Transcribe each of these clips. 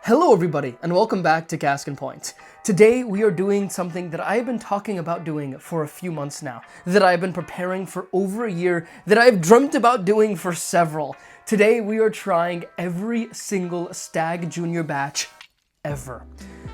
Hello everybody, and welcome back to Cask and Point. Today we are doing something that I've been talking about doing for a few months now, that I've been preparing for over a year, that I've dreamt about doing for several. Today we are trying every single Stagg Jr. batch ever.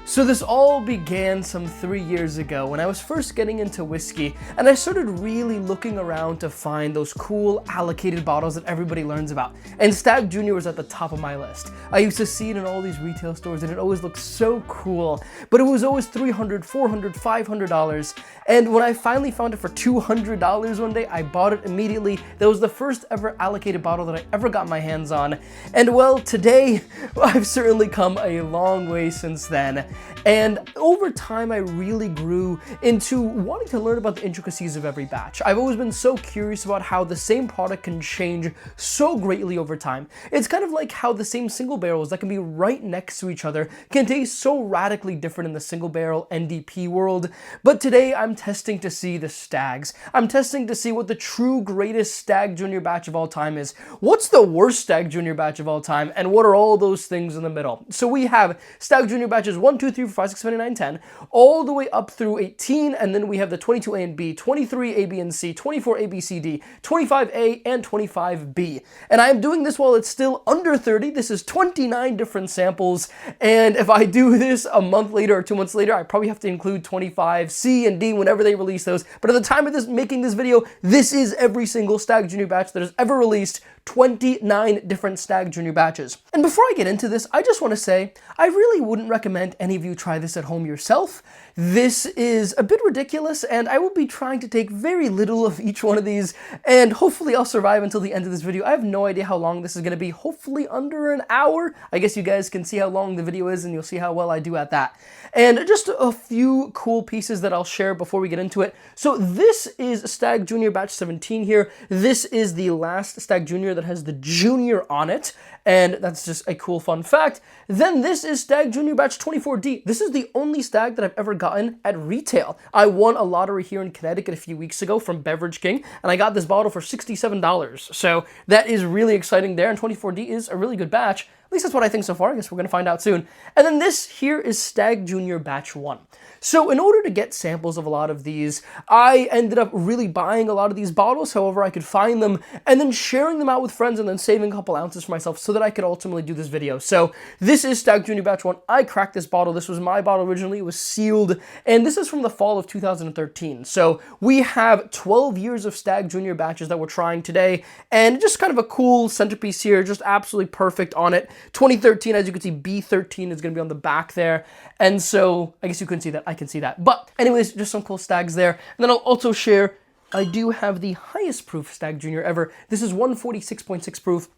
So this all began some 3 years ago when I was first getting into whiskey, and I started really looking around to find those cool allocated bottles that everybody learns about. And Stagg Jr. was at the top of my list. I used to see it in all these retail stores and it always looked so cool, but it was always $300, $400, $500. And when I finally found it for $200 one day, I bought it immediately. That was the first ever allocated bottle that I ever got my hands on. And well, today I've certainly come a long way since then. And over time, I really grew into wanting to learn about the intricacies of every batch. I've always been so curious about how the same product can change so greatly over time. It's kind of like how the same single barrels that can be right next to each other can taste so radically different in the single barrel NDP world. But today, I'm testing to see the Staggs. I'm testing to see what the true greatest Stagg Jr. batch of all time is. What's the worst Stagg Jr. batch of all time? And what are all those things in the middle? So we have Stagg Jr. batches 1, 2, 3, 4, 5, 6, 7, 8, 9, 10, all the way up through 18, and then we have the 22A and B, 23A, B, and C, 24A, B, C, D, 25A, and 25B. And I'm doing this while it's still under 30. This is 29 different samples, and if I do this a month later or 2 months later, I probably have to include 25C and D whenever they release those. But at the time of making this video, this is every single Stagg Jr. batch that has ever released. 29 different Stagg Jr. batches. And before I get into this, I just want to say, I really wouldn't recommend any of you try this at home yourself. This is a bit ridiculous, and I will be trying to take very little of each one of these, and hopefully I'll survive until the end of this video. I have no idea how long this is going to be, hopefully under an hour. I guess you guys can see how long the video is, and you'll see how well I do at that. And just a few cool pieces that I'll share before we get into it. So this is Stagg Jr. batch 17 here. This is the last Stagg Jr. that has the Junior on it, and that's just a cool fun fact. Then this is Stagg Jr. batch 24D. This is the only Stagg that I've ever gotten at retail. I won a lottery here in Connecticut a few weeks ago from Beverage King, and I got this bottle for $67. So that is really exciting there, and 24D is a really good batch. At least that's what I think so far. I guess we're going to find out soon. And then this here is Stagg Jr. batch 1. So in order to get samples of a lot of these, I ended up really buying a lot of these bottles however I could find them, and then sharing them out with friends and then saving a couple ounces for myself so that I could ultimately do this video. So this is Stagg Jr. batch 1. I cracked this bottle. This was my bottle originally. It was sealed, and this is from the fall of 2013. So we have 12 years of Stagg Jr. batches that we're trying today, and just kind of a cool centerpiece here, just absolutely perfect on it. 2013, as you can see, B13 is going to be on the back there, and so I guess you couldn't see that. I can see that. But anyways, just some cool Staggs there. And then I'll also share, I do have the highest proof Stagg Jr. ever. This is 146.6 proof.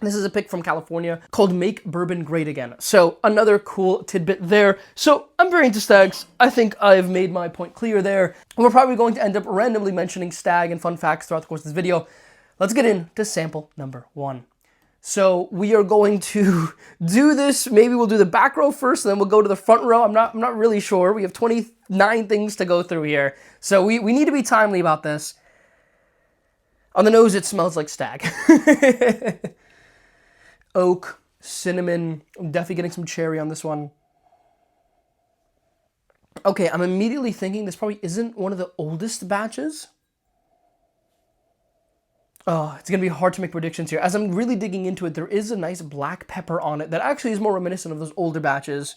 This is a pick from California called Make Bourbon Great Again. So another cool tidbit there. So I'm very into Staggs. I think I've made my point clear there. We're probably going to end up randomly mentioning Stagg and fun facts throughout the course of this video. Let's get into sample number 1. So we are going to do this. Maybe we'll do the back row first, and then we'll go to the front row. I'm not really sure. We have 29 things to go through here. So we need to be timely about this. On the nose, it smells like Stagg. Oak, cinnamon. I'm definitely getting some cherry on this one. Okay, I'm immediately thinking this probably isn't one of the oldest batches. Oh, it's going to be hard to make predictions here. As I'm really digging into it, there is a nice black pepper on it that actually is more reminiscent of those older batches.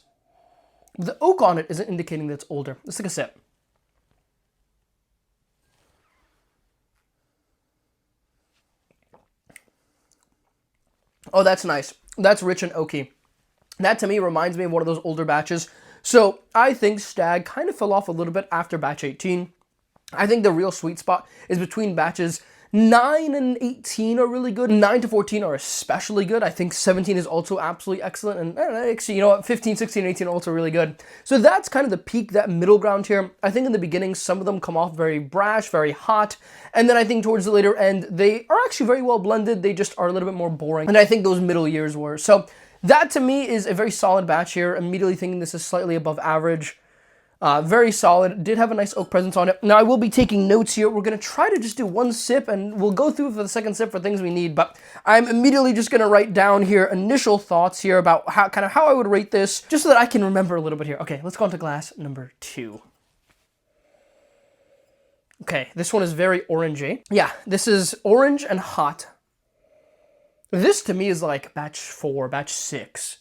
But the oak on it isn't indicating that it's older. Let's take a sip. Oh, that's nice. That's rich and oaky. That to me reminds me of one of those older batches. So I think Stagg kind of fell off a little bit after batch 18. I think the real sweet spot is between batches 9 and 18 are really good. 9 to 14 are especially good. I think 17 is also absolutely excellent. And actually, you know what? 15, 16, and 18 are also really good. So that's kind of the peak, that middle ground here. I think in the beginning, some of them come off very brash, very hot. And then I think towards the later end, they are actually very well blended. They just are a little bit more boring. And I think those middle years were. So that to me is a very solid batch here. Immediately thinking this is slightly above average. Very solid. Did have a nice oak presence on it. Now, I will be taking notes here. We're going to try to just do one sip, and we'll go through for the second sip for things we need, but I'm immediately just going to write down here initial thoughts here about how I would rate this, just so that I can remember a little bit here. Okay, let's go on to glass number 2. Okay, this one is very orangey. Yeah, this is orange and hot. This, to me, is like batch 4, batch 6.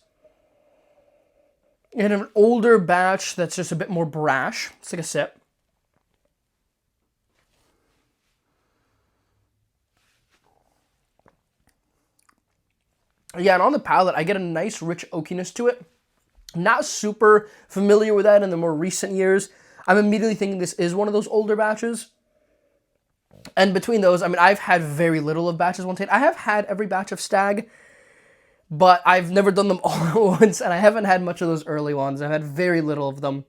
And an older batch that's just a bit more brash. Let's take a sip. Yeah, and on the palate, I get a nice rich oakiness to it. Not super familiar with that in the more recent years. I'm immediately thinking this is one of those older batches. And between those, I mean, I've had very little of batches 1 to 8. I have had every batch of Stagg, but I've never done them all at once, and I haven't had much of those early ones. I've had very little of them.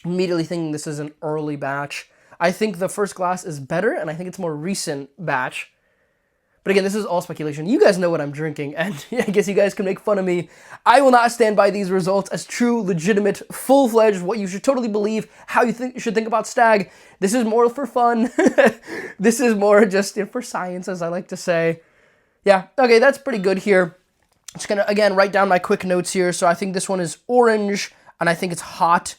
Immediately thinking this is an early batch. I think the first glass is better, and I think it's a more recent batch. But again, this is all speculation. You guys know what I'm drinking, and I guess you guys can make fun of me. I will not stand by these results as true, legitimate, full-fledged, what you should totally believe, how you should think about Stagg. This is more for fun. This is more just for science, as I like to say. Yeah, okay, that's pretty good here. Just gonna, again, write down my quick notes here. So I think this one is orange, and I think it's hot,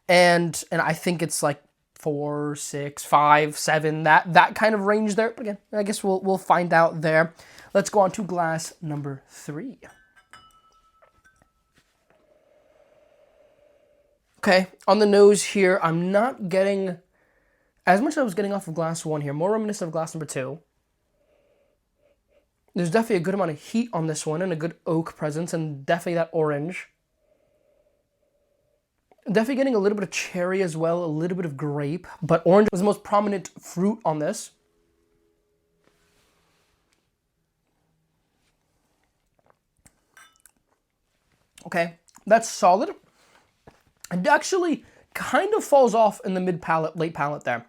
and I think it's like 4, 6, 5, 7, that kind of range there. But again, I guess we'll find out there. Let's go on to glass number 3. Okay, on the nose here, I'm not getting as much as I was getting off of glass 1 here. More reminiscent of glass number 2. There's definitely a good amount of heat on this one and a good oak presence, and definitely that orange. Definitely getting a little bit of cherry as well, a little bit of grape, but orange was the most prominent fruit on this. Okay, that's solid. It actually kind of falls off in the mid palate, late palate there.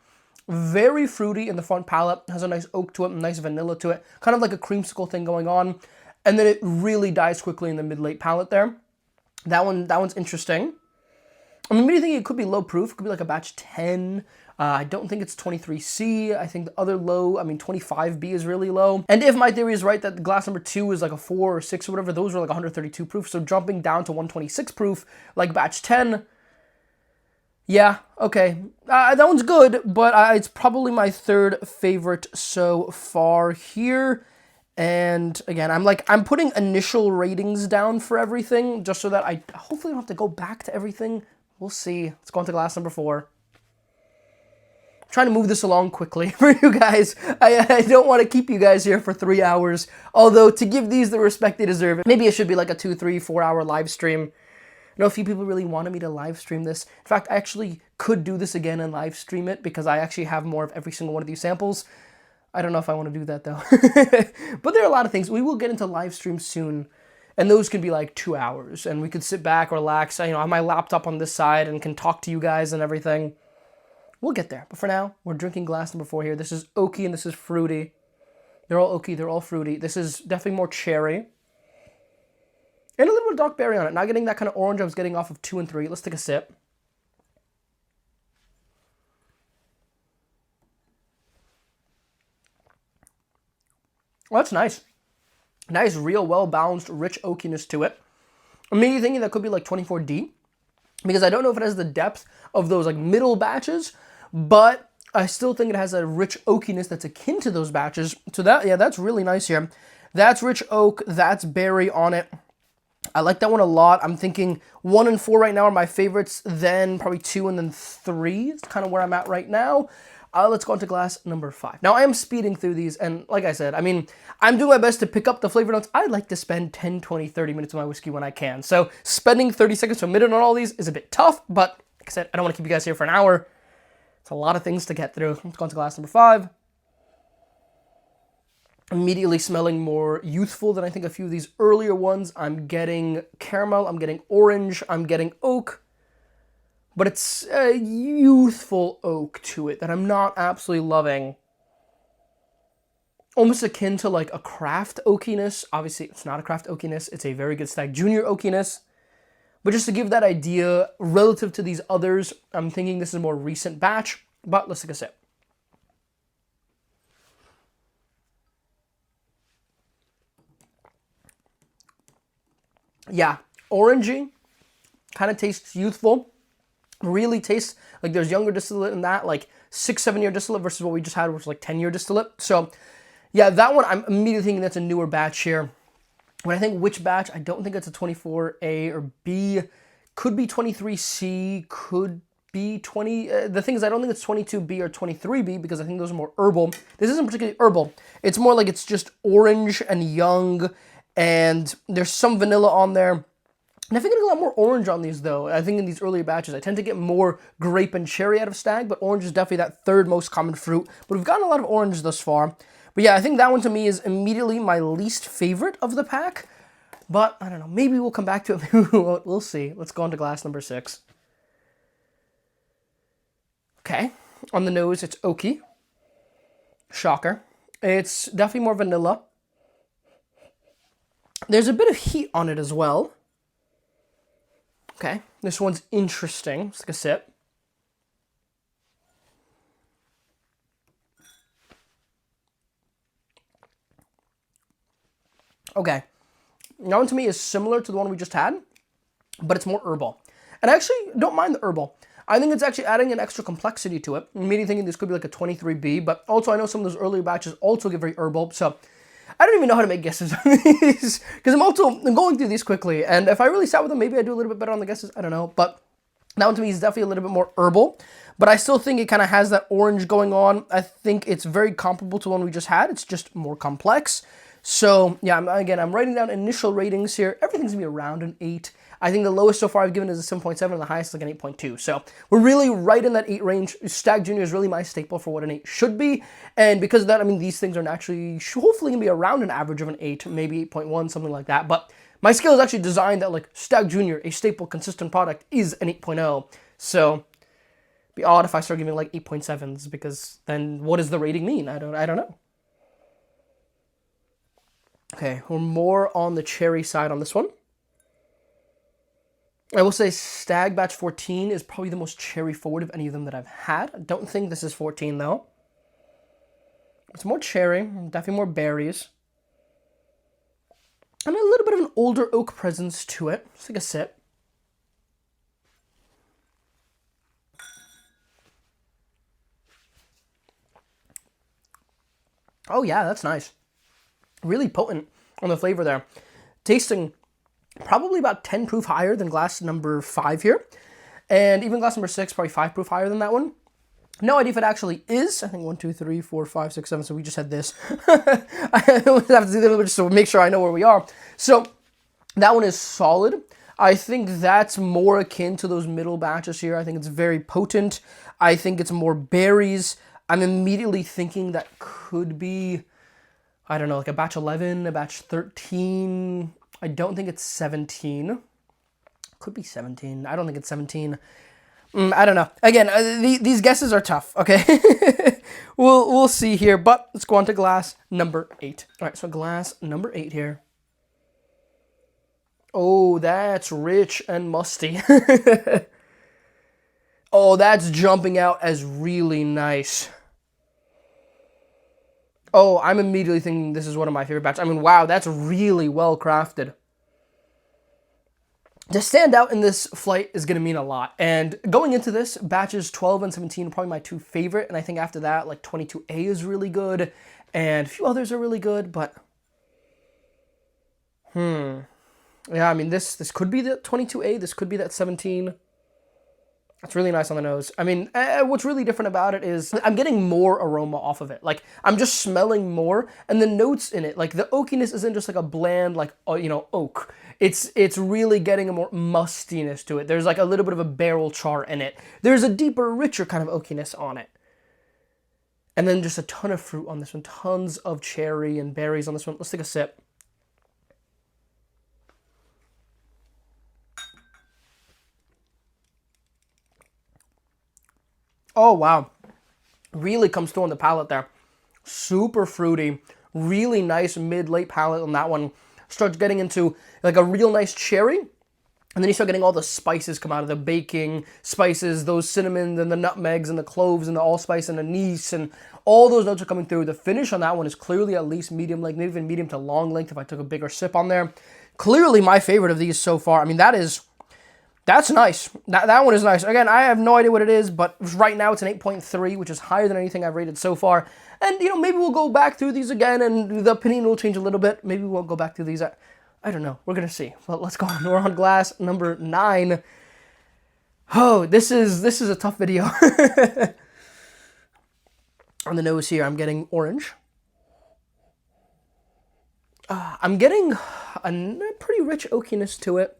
Very fruity in the front palate, has a nice oak to it, nice vanilla to it, kind of like a creamsicle thing going on, and then it really dies quickly in the mid-late palate there. That one's interesting. I'm immediately thinking it could be low proof, it could be like a batch 10. I don't think it's 23C. I think the other low, 25B is really low. And if my theory is right that glass number 2 is like a 4 or 6 or whatever, those are like 132 proof. So jumping down to 126 proof, like batch 10, yeah, okay. That one's good, but it's probably my 3rd favorite so far here. And again, I'm putting initial ratings down for everything, just so that I hopefully don't have to go back to everything. We'll see. Let's go on to glass number 4. I'm trying to move this along quickly for you guys. I don't want to keep you guys here for 3 hours, although to give these the respect they deserve, maybe it should be like a 2, 3, 4 hour live stream. I know a few people really wanted me to live stream this. In fact, I actually could do this again and live stream it because I actually have more of every single one of these samples. I don't know if I want to do that though. But there are a lot of things. We will get into live streams soon, and those can be like 2 hours, and we could sit back, relax, have my laptop on this side and can talk to you guys and everything. We'll get there. But for now, we're drinking glass number 4 here. This is oaky and this is fruity. They're all oaky, they're all fruity. This is definitely more cherry. And a little bit of dark berry on it. Not getting that kind of orange I was getting off of 2 and 3. Let's take a sip. Well, that's nice. Nice, real, well-balanced, rich oakiness to it. I'm maybe thinking that could be like 24D, because I don't know if it has the depth of those like middle batches, but I still think it has a rich oakiness that's akin to those batches. So that's really nice here. That's rich oak, that's berry on it. I like that one a lot. I'm thinking 1 and 4 right now are my favorites, then probably 2 and then 3 is kind of where I'm at right now. Let's go on to glass number 5. Now, I am speeding through these, and like I said, I'm doing my best to pick up the flavor notes. I like to spend 10, 20, 30 minutes with my whiskey when I can. So spending 30 seconds to a minute on all these is a bit tough, but like I said, I don't want to keep you guys here for an hour. It's a lot of things to get through. Let's go on to glass number 5. Immediately smelling more youthful than I think a few of these earlier ones. I'm getting caramel, I'm getting orange, I'm getting oak. But it's a youthful oak to it that I'm not absolutely loving. Almost akin to like a craft oakiness. Obviously, it's not a craft oakiness. It's a very good Stagg Jr. oakiness. But just to give that idea, relative to these others, I'm thinking this is a more recent batch, but let's take a sip. Yeah, orangey, kind of tastes youthful. Really tastes like there's younger distillate in that, like 6-7 year distillate versus what we just had, which was like 10-year distillate. So yeah, that one I'm immediately thinking that's a newer batch here. When I think which batch, I don't think it's a 24A or B. Could be 23C, could be 20. The thing is, I don't think it's 22B or 23B because I think those are more herbal. This isn't particularly herbal. It's more like it's just orange and young, and there's some vanilla on there. And I think I get a lot more orange on these, though. I think in these earlier batches, I tend to get more grape and cherry out of Stagg, but orange is definitely that third most common fruit. But we've gotten a lot of orange thus far. But yeah, I think that one to me is immediately my least favorite of the pack. But I don't know, maybe we'll come back to it. We'll see. Let's go on to glass number 6. Okay, on the nose, it's oaky. Shocker. It's definitely more vanilla. There's a bit of heat on it as well. Okay, this one's interesting. Let's take a sip. Okay, that one to me is similar to the one we just had, but it's more herbal. And I actually don't mind the herbal. I think it's actually adding an extra complexity to it. I'm immediately thinking this could be like a 23B, but also I know some of those earlier batches also get very herbal, so I don't even know how to make guesses on these, because I'm going through these quickly, and if I really sat with them, maybe I do a little bit better on the guesses, I don't know, but that one to me is definitely a little bit more herbal, but I still think it kind of has that orange going on. I think it's very comparable to the one we just had, it's just more complex. So yeah, I'm writing down initial ratings here. Everything's gonna be around an 8. I think the lowest so far I've given is a 7.7 and the highest is like an 8.2. So we're really right in that 8 range. Stagg Jr. is really my staple for what an 8 should be. And because of that, I mean, these things are naturally, hopefully gonna be around an average of an 8, maybe 8.1, something like that. But my scale is actually designed that like Stagg Jr., a staple, consistent product, is an 8.0. So it'd be odd if I start giving like 8.7s, because then what does the rating mean? I don't know. Okay, we're more on the cherry side on this one. I will say Stagg Batch 14 is probably the most cherry forward of any of them that I've had. I don't think this is 14 though. It's more cherry, definitely more berries. And a little bit of an older oak presence to it. Let's take a sip. Oh yeah, that's nice. Really potent on the flavor there. Tasting probably about 10 proof higher than glass number 5 here. And even glass number 6, probably 5 proof higher than that one. No idea if it actually is. I think 1, 2, 3, 4, 5, 6, 7. So we just had this. I have to do a little bit just to make sure I know where we are. So that one is solid. I think that's more akin to those middle batches here. I think it's very potent. I think it's more berries. I'm immediately thinking that could be, I don't know, like a batch 11, a batch 13. I don't think it's 17. Could be 17. I don't think it's 17. I don't know. Again, these guesses are tough, okay? we'll see here, but let's go on to glass number 8. All right, so glass number 8 here. Oh, that's rich and musty. Oh, that's jumping out as really nice. Oh, I'm immediately thinking this is one of my favorite batches. I mean, wow, that's really well crafted. To stand out in this flight is going to mean a lot. And going into this, batches 12 and 17 are probably my 2 favorite. And I think after that, like 22A is really good. And a few others are really good, but... Yeah, I mean, this could be the 22A. This could be that 17. It's really nice on the nose. I mean, what's really different about it is I'm getting more aroma off of it. Like, I'm just smelling more, and the notes in it, like the oakiness isn't just like a bland, like, you know, oak. It's really getting a more mustiness to it. There's like a little bit of a barrel char in it. There's a deeper, richer kind of oakiness on it. And then just a ton of fruit on this one. Tons of cherry and berries on this one. Let's take a sip. Oh, wow. Really comes through on the palate there. Super fruity. Really nice mid-late palate on that one. Starts getting into like a real nice cherry. And then you start getting all the spices come out of the baking spices, those cinnamon and the nutmegs and the cloves and the allspice and anise, and all those notes are coming through. The finish on that one is clearly at least medium length, maybe even medium to long length if I took a bigger sip on there. Clearly my favorite of these so far. I mean, that's nice. That one is nice. Again, I have no idea what it is, but right now it's an 8.3, which is higher than anything I've rated so far. And, you know, maybe we'll go back through these again and the opinion will change a little bit. Maybe we'll go back through these. I don't know. We're going to see. Well, let's go on. We're on glass number 9. Oh, this is a tough video. On the nose here, I'm getting orange. I'm getting a pretty rich oakiness to it.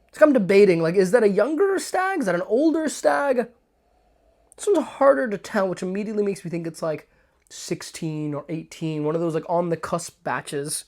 It's like I'm debating, like, is that a younger stag? Is that an older stag? This one's harder to tell, which immediately makes me think it's like 16 or 18, one of those like on the cusp batches.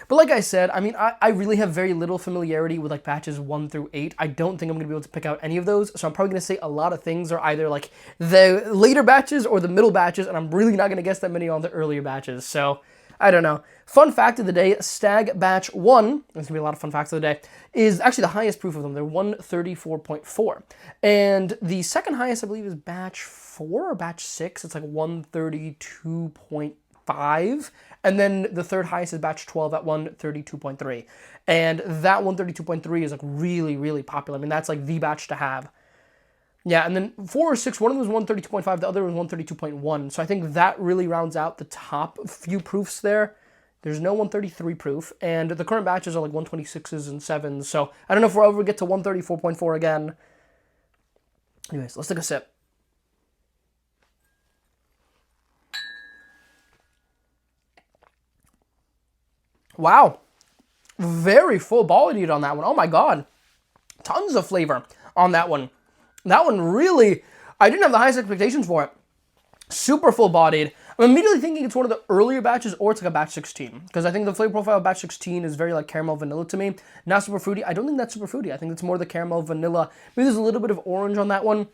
But like I said, I mean, I really have very little familiarity with like batches 1 through 8. I don't think I'm going to be able to pick out any of those. So I'm probably going to say a lot of things are either like the later batches or the middle batches. And I'm really not going to guess that many on the earlier batches. So I don't know. Fun fact of the day, Stagg Batch 1, there's going to be a lot of fun facts of the day, is actually the highest proof of them. They're 134.4. And the second highest, I believe, is Batch 4 or Batch 6. It's like 132.5. And then the third highest is Batch 12 at 132.3. And that 132.3 is like really, really popular. I mean, that's like the batch to have. Yeah, and then 4 or 6, one of them was 132.5, the other was 132.1. So I think that really rounds out the top few proofs there. There's no 133 proof, and the current batches are like 126s and 7s. So I don't know if we'll ever get to 134.4 again. Anyways, let's take a sip. Wow. Very full-bodied on that one. Oh my god. Tons of flavor on that one. That one really, I didn't have the highest expectations for it. Super full-bodied. I'm immediately thinking it's one of the earlier batches or it's like a batch 16. Because I think the flavor profile of batch 16 is very like caramel vanilla to me. Not super fruity. I don't think that's super fruity. I think it's more the caramel vanilla. Maybe there's a little bit of orange on that one.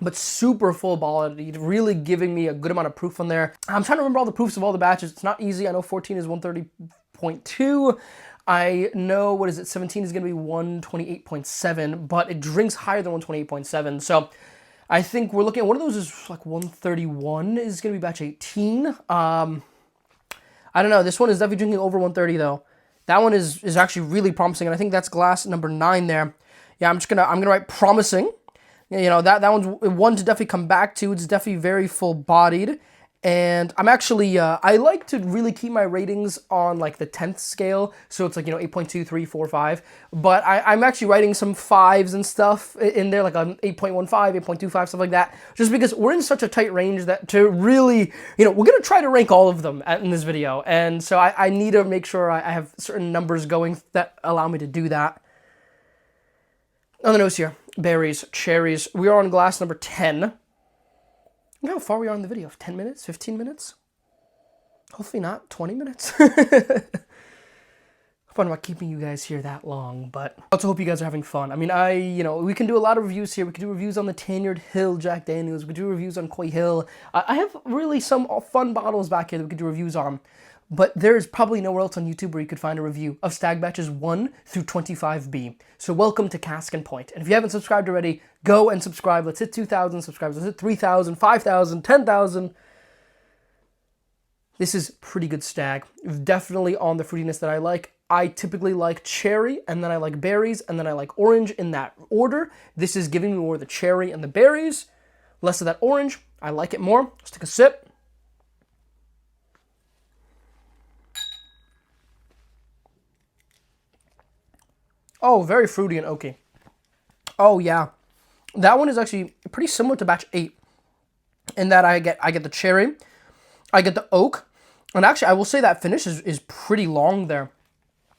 But super full-bodied, really giving me a good amount of proof on there. I'm trying to remember all the proofs of all the batches. It's not easy. I know 14 is 130.2. I know, what is it, 17 is going to be 128.7, but it drinks higher than 128.7. So I think we're looking at one of those is like 131 is going to be batch 18. I don't know. This one is definitely drinking over 130 though. That one is actually really promising, and I think that's glass number 9 there. Yeah, I'm gonna write promising. You know, that one's one to definitely come back to. It's definitely very full-bodied. And I'm actually, I like to really keep my ratings on like the 10th scale. So it's like, you know, 8.2, 3, 4, 5. But I'm actually writing some 5s and stuff in there, like an 8.15, 8.25, stuff like that. Just because we're in such a tight range that to really, you know, we're going to try to rank all of them in this video. And so I need to make sure I have certain numbers going that allow me to do that. On the nose here, berries, cherries. We are on glass number 10. You know how far we are in the video? 10 minutes? 15 minutes? Hopefully not 20 minutes. Fun about keeping you guys here that long, but I also hope you guys are having fun. I mean, you know, we can do a lot of reviews here. We can do reviews on the Tenured Hill Jack Daniels. We can do reviews on Coy Hill. I have really some fun bottles back here that we could do reviews on. But there's probably nowhere else on YouTube where you could find a review of Stagg Batches 1 through 25B. So welcome to Cask and Point. And if you haven't subscribed already, go and subscribe. Let's hit 2,000 subscribers. Let's hit 3,000, 5,000, 10,000. This is pretty good Stagg. Definitely on the fruitiness that I like. I typically like cherry, and then I like berries, and then I like orange in that order. This is giving me more of the cherry and the berries, less of that orange. I like it more. Let's take a sip. Oh, very fruity and oaky. Oh, yeah. That one is actually pretty similar to batch 8 in that I get the cherry, I get the oak, and actually I will say that finish is pretty long there.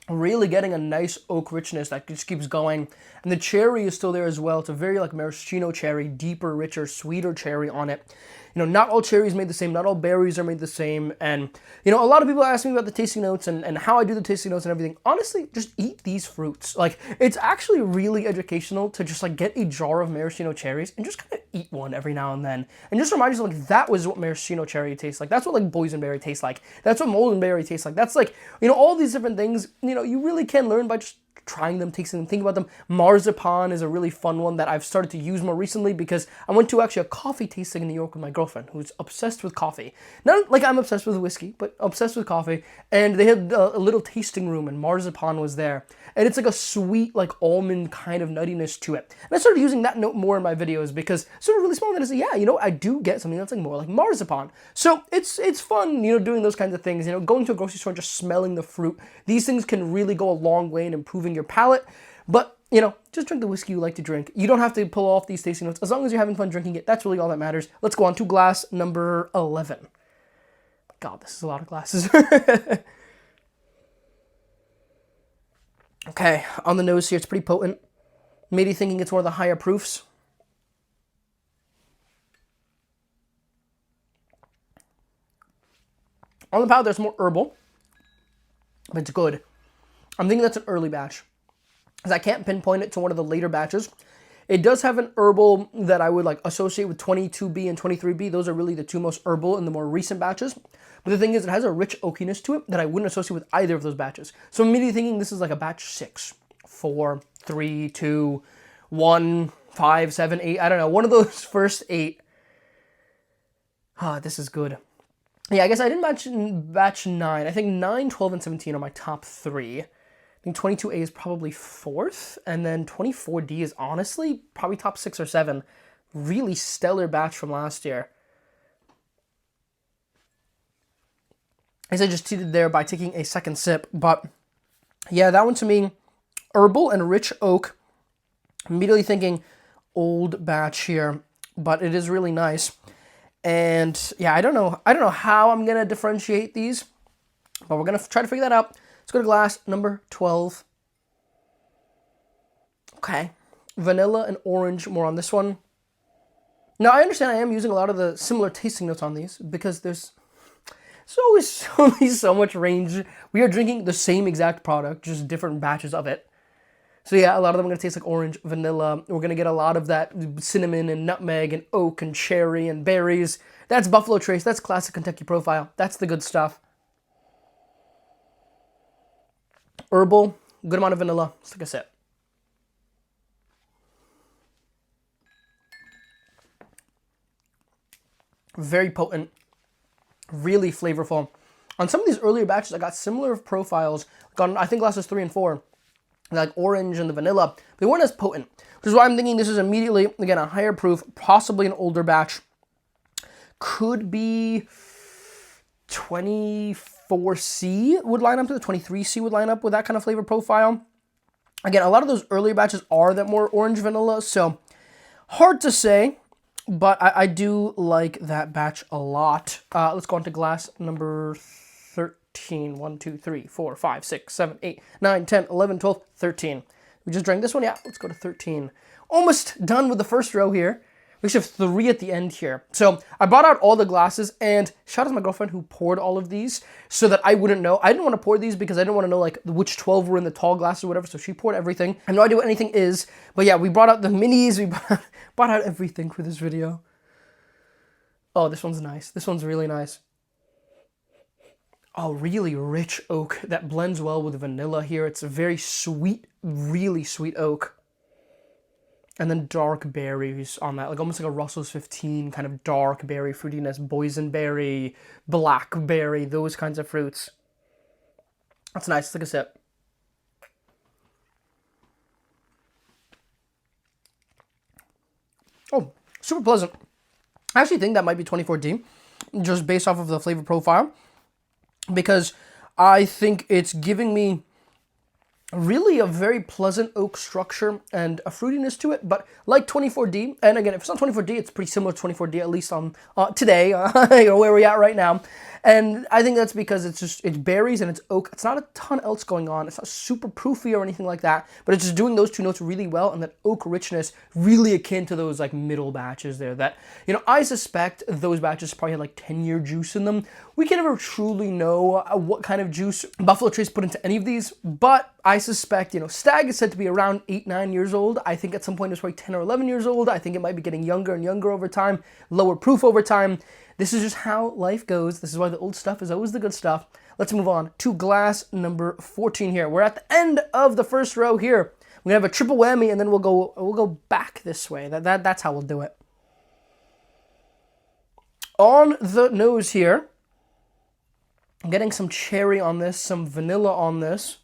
Really getting a nice oak richness that just keeps going. And the cherry is still there as well. It's a very like maraschino cherry, deeper, richer, sweeter cherry on it. You know, not all cherries made the same, not all berries are made the same. And, you know, a lot of people ask me about the tasting notes and how I do the tasting notes and everything. Honestly, just eat these fruits. Like, it's actually really educational to just like get a jar of maraschino cherries and just kind of eat one every now and then. And just remind yourself, like, that was what maraschino cherry tastes like. That's what like boysenberry tastes like. That's what moldenberry tastes like. That's like, you know, all these different things, you know, you really can learn by just trying them, tasting them, thinking about them. Marzipan is a really fun one that I've started to use more recently because I went to actually a coffee tasting in New York with my girlfriend who's obsessed with coffee. Not like I'm obsessed with whiskey, but obsessed with coffee. And they had a little tasting room and marzipan was there. And it's like a sweet, like almond kind of nuttiness to it. And I started using that note more in my videos because it's sort of really small. And I said, yeah, you know, I do get something that's like more like marzipan. So it's fun, you know, doing those kinds of things. You know, going to a grocery store and just smelling the fruit. These things can really go a long way in improving your palate. But, you know, just drink the whiskey you like to drink. You don't have to pull off these tasting notes. As long as you're having fun drinking it, that's really all that matters. Let's go on to glass number 11. God, this is a lot of glasses. Okay, on the nose here, it's pretty potent. Maybe thinking it's one of the higher proofs. On the palate, there's more herbal, but it's good. I'm thinking that's an early batch, because I can't pinpoint it to one of the later batches. It does have an herbal that I would like associate with 22B and 23B. Those are really the two most herbal in the more recent batches. But the thing is, it has a rich oakiness to it that I wouldn't associate with either of those batches. So I'm immediately thinking this is like a batch 6, 4, 3, 2, 1, 5, 7, 8. I don't know. One of those first 8. This is good. Yeah, I guess I didn't batch 9. I think 9, 12, and 17 are my top 3. I think 22A is probably 4th. And then 24D is honestly probably top 6 or 7. Really stellar batch from last year. As I just cheated there by taking a second sip. But yeah, that one to me, herbal and rich oak. Immediately thinking old batch here, but it is really nice. And yeah, I don't know how I'm gonna differentiate these, but we're gonna try to figure that out. Let's go to glass number 12. Okay, vanilla and orange, more on this one. Now I understand I am using a lot of the similar tasting notes on these because there's always only so much range. We are drinking the same exact product, just different batches of it. So yeah, a lot of them are going to taste like orange, vanilla. We're going to get a lot of that cinnamon and nutmeg and oak and cherry and berries. That's Buffalo Trace. That's classic Kentucky profile. That's the good stuff. Herbal, good amount of vanilla. Let's take a sip. Very potent. Really flavorful. On some of these earlier batches, I got similar profiles. Like on, I think glasses 3 and 4. Like orange and the vanilla, they weren't as potent, which is why I'm thinking this is immediately, again, a higher proof, possibly an older batch. Could be 24C would line up to the 23C would line up with that kind of flavor profile. Again, a lot of those earlier batches are that more orange vanilla, so hard to say, but I do like that batch a lot. Let's go on to glass number 13. 1, 2, 3, 4, 5, 6, 7, 8, 9, 10, 11, 12, 13. We just drank this one? Yeah, let's go to 13. Almost done with the first row here. We should have 3 at the end here. So I brought out all the glasses, and shout out to my girlfriend who poured all of these so that I wouldn't know. I didn't want to pour these because I didn't want to know like which 12 were in the tall glasses or whatever, so she poured everything. I have no idea what anything is, but yeah, we brought out the minis. We brought out everything for this video. Oh, this one's nice. This one's really nice. Oh, really rich oak that blends well with vanilla here. It's a very sweet, really sweet oak. And then dark berries on that, like almost like a Russell's 15 kind of dark berry fruitiness, boysenberry, blackberry, those kinds of fruits. That's nice. Let's take a sip. Oh, super pleasant. I actually think that might be 24D, just based off of the flavor profile, because I think it's giving me really a very pleasant oak structure and a fruitiness to it, but like 24D, and again, if it's not 24D, it's pretty similar to 24D, at least on today, where we're at right now. And I think that's because it's berries and it's oak. It's not a ton else going on. It's not super proofy or anything like that, but it's just doing those two notes really well, and that oak richness really akin to those like middle batches there that, you know, I suspect those batches probably had like 10-year juice in them. We can never truly know what kind of juice Buffalo Trace put into any of these, but I suspect, you know, Stagg is said to be around 8-9 years old. I think at some point it was probably 10 or 11 years old. I think it might be getting younger and younger over time, lower proof over time. This is just how life goes. This is why the old stuff is always the good stuff. let's move on to glass number 14 here. We're at the end of the first row here. We're gonna have a triple whammy, and then we'll go back this way. That's how we'll do it. On the nose here, I'm getting some cherry on this, some vanilla on this,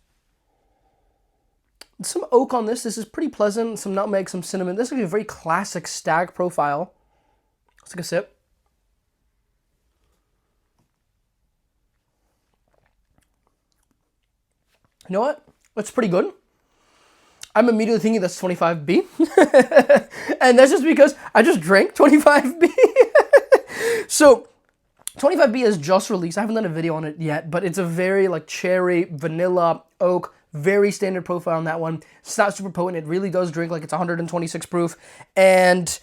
some oak on this. This is pretty pleasant. Some nutmeg, some cinnamon. This is a very classic Stagg profile. Let's take a sip. You know what? That's pretty good. I'm immediately thinking that's 25B. And that's just because I just drank 25B. So 25B is just released. I haven't done a video on it yet, but it's a very like cherry, vanilla, oak, very standard profile on that one. It's not super potent. It really does drink like it's 126 proof. And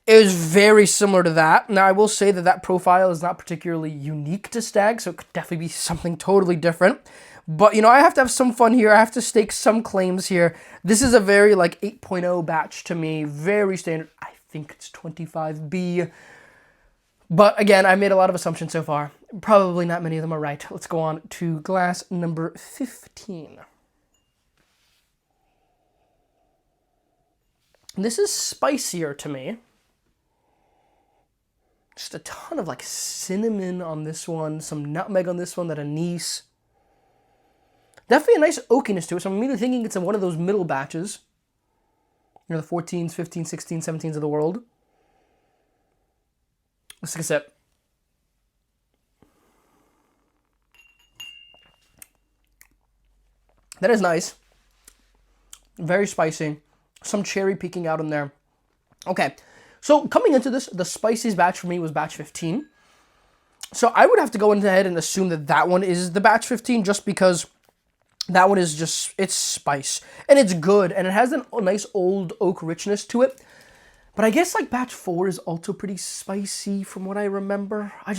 it was very similar to that. Now, I will say that that profile is not particularly unique to Stagg, so it could definitely be something totally different. But, you know, I have to have some fun here. I have to stake some claims here. This is a very, like, 8.0 batch to me. Very standard. I think it's 25B. But, again, I made a lot of assumptions so far. Probably not many of them are right. Let's go on to glass number 15. This is spicier to me. Just a ton of, like, cinnamon on this one. Some nutmeg on this one, that anise. Definitely a nice oakiness to it, so I'm immediately thinking it's in one of those middle batches. You know, the 14s, 15s, 16s, 17s of the world. Let's take a sip. That is nice. Very spicy. Some cherry peeking out in there. Okay, so coming into this, the spiciest batch for me was batch 15. So I would have to go ahead and assume that that one is the batch 15 just because that one is just, it's spice. And it's good, and it has a nice old oak richness to it. But I guess like batch 4 is also pretty spicy from what I remember. I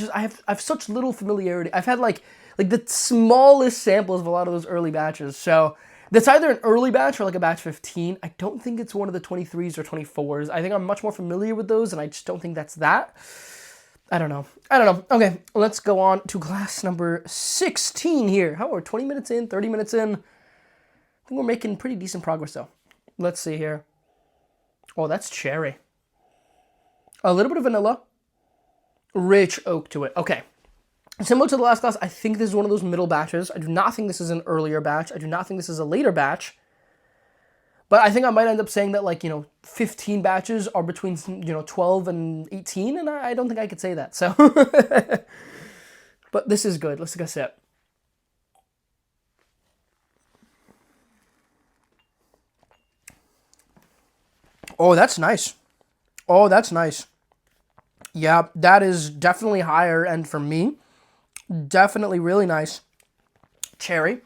have such little familiarity. I've had like the smallest samples of a lot of those early batches. So that's either an early batch or like a batch 15. I don't think it's one of the 23s or 24s. I think I'm much more familiar with those, and I just don't think that's that. I don't know. Okay, let's go on to glass number 16 here. How are we? 20 minutes in, 30 minutes in? I think we're making pretty decent progress though. Let's see here. Oh, that's cherry. A little bit of vanilla. Rich oak to it. Okay. Similar to the last glass, I think this is one of those middle batches. I do not think this is an earlier batch. I do not think this is a later batch. But I think I might end up saying that, like, you know, 15 batches are between, you know, 12 and 18, and I don't think I could say that, so. But this is good. Let's take a sip. Oh, that's nice. Oh, that's nice. Yeah, that is definitely higher end for me. Definitely really nice. Cherry.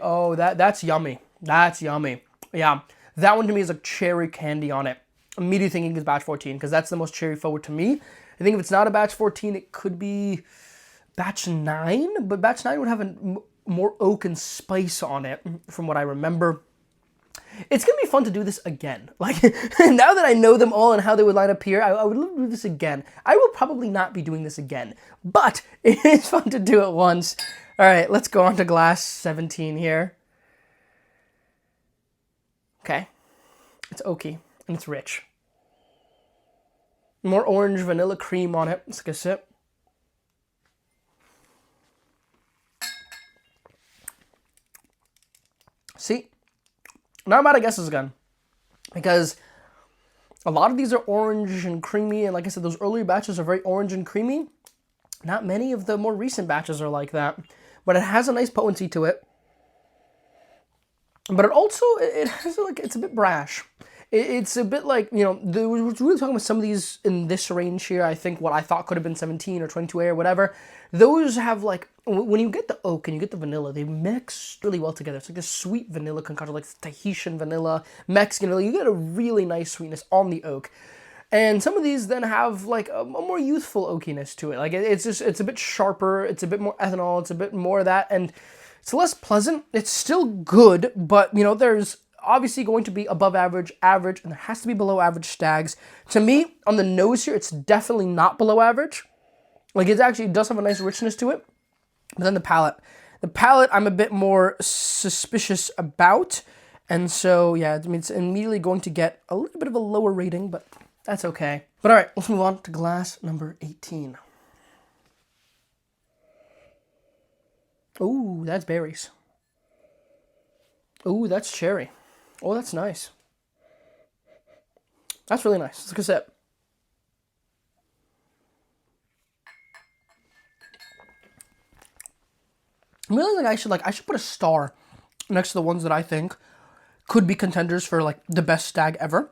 Oh, that's yummy. That's yummy. Yeah, that one to me is like cherry candy on it. Immediately thinking it's batch 14 because that's the most cherry forward to me. I think if it's not a batch 14, it could be batch 9, but batch 9 would have a more oak and spice on it from what I remember. It's going to be fun to do this again. Like, now that I know them all and how they would line up here, I would love to do this again. I will probably not be doing this again, but it is fun to do it once. All right, let's go on to glass 17 here. Okay, it's oaky, and it's rich. More orange vanilla cream on it. Let's take a sip. See, now I'm out of guesses again, because a lot of these are orange and creamy, and like I said, those earlier batches are very orange and creamy. Not many of the more recent batches are like that, but it has a nice potency to it. But it also, it has like, it's a bit brash. It's a bit like, you know, we're really talking about some of these in this range here. I think what I thought could have been 17 or 22A or whatever. Those have like, when you get the oak and you get the vanilla, they mix really well together. It's like this sweet vanilla concoction, like Tahitian vanilla, Mexican vanilla. You get a really nice sweetness on the oak. And some of these then have like a more youthful oakiness to it. Like it's a bit sharper. It's a bit more ethanol. It's a bit more of that. And it's less pleasant. It's still good, but, you know, there's obviously going to be above average, and there has to be below average Staggs. To me, on the nose here, it's definitely not below average. Like, it actually does have a nice richness to it. But then the palette. The palette I'm a bit more suspicious about. And so, yeah, I mean, it's immediately going to get a little bit of a lower rating, but that's okay. But all right, let's move on to glass number 18. Ooh, that's berries. Ooh, that's cherry. Oh, that's nice. That's really nice. Let's take a sip. I'm realizing I should put a star next to the ones that I think could be contenders for like the best stag ever.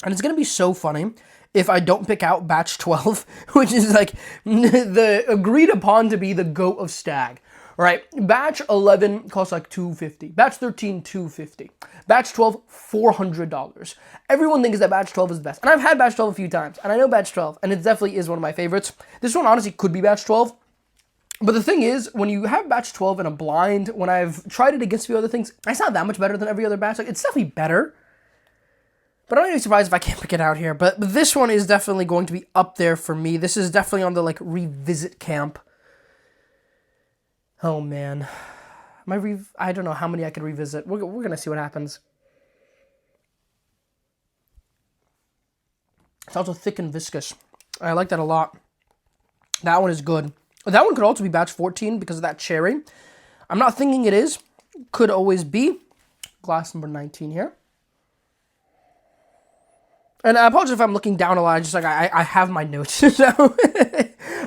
And it's gonna be so funny if I don't pick out batch 12, which is like the agreed upon to be the GOAT of stag. Right, batch 11 costs like $250. Batch 13, $250. Batch 12, $400. Everyone thinks that batch 12 is the best. And I've had batch 12 a few times, and I know batch 12, and it definitely is one of my favorites. This one honestly could be batch 12. But the thing is, when you have batch 12 in a blind, when I've tried it against a few other things, it's not that much better than every other batch. Like, it's definitely better. But I'm not even surprised if I can't pick it out here. But this one is definitely going to be up there for me. This is definitely on the like revisit camp. Oh man, I don't know how many I could revisit. We're gonna see what happens. It's also thick and viscous. I like that a lot. That one is good. That one could also be batch 14 because of that cherry. I'm not thinking it is. Could always be. Glass number 19 here. And I apologize if I'm looking down a lot. I have my notes. So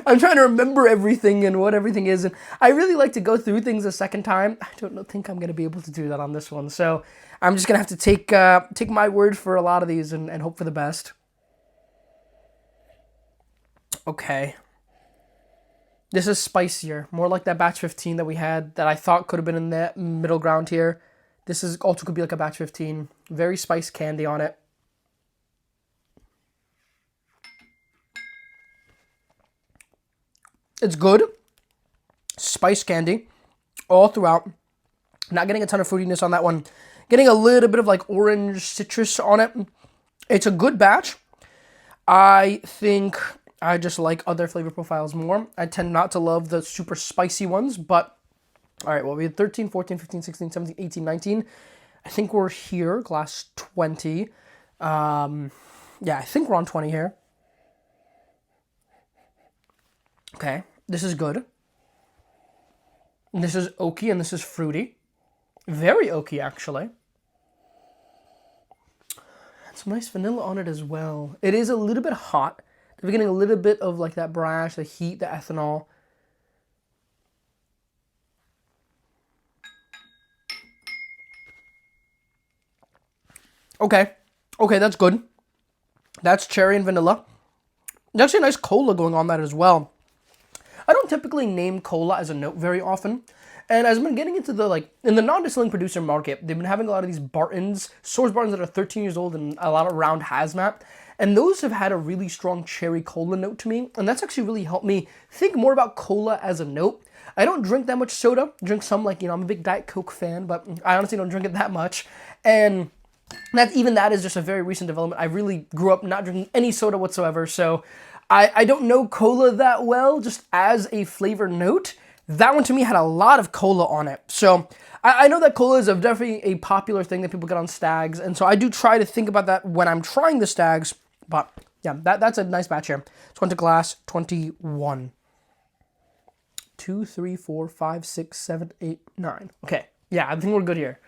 I'm trying to remember everything and what everything is. And I really like to go through things a second time. I don't think I'm going to be able to do that on this one. So I'm just going to have to take my word for a lot of these and hope for the best. Okay. This is spicier. More like that batch 15 that we had that I thought could have been in the middle ground here. This is also could be like a batch 15. Very spiced candy on it. It's good. Spice candy all throughout. Not getting a ton of fruitiness on that one. Getting a little bit of like orange citrus on it. It's a good batch. I think I just like other flavor profiles more. I tend not to love the super spicy ones, but all right, well, we had 13, 14, 15, 16, 17, 18, 19. I think we're here, glass 20. Yeah, I think we're on 20 here. Okay, this is good. This is oaky and this is fruity. Very oaky, actually. Some nice vanilla on it as well. It is a little bit hot. We're getting a little bit of like that brash, the heat, the ethanol. Okay. Okay, that's good. That's cherry and vanilla. There's actually a nice cola going on that as well. I don't typically name cola as a note very often. And as I've been getting into the, like, in the non-distilling producer market, they've been having a lot of these Bartons, Source Bartons that are 13 years old and a lot around hazmat. And those have had a really strong cherry cola note to me. And that's actually really helped me think more about cola as a note. I don't drink that much soda. I drink some, like, I'm a big Diet Coke fan, but I honestly don't drink it that much. And that is just a very recent development. I really grew up not drinking any soda whatsoever, so I don't know cola that well, just as a flavor note. That one to me had a lot of cola on it. So I know that cola is definitely a popular thing that people get on stags, and so I do try to think about that when I'm trying the stags. But yeah, that's a nice batch here. Let's go into glass 21. 2, 3, 4, 5, 6, 7, 8, 9. Okay, yeah, I think we're good here.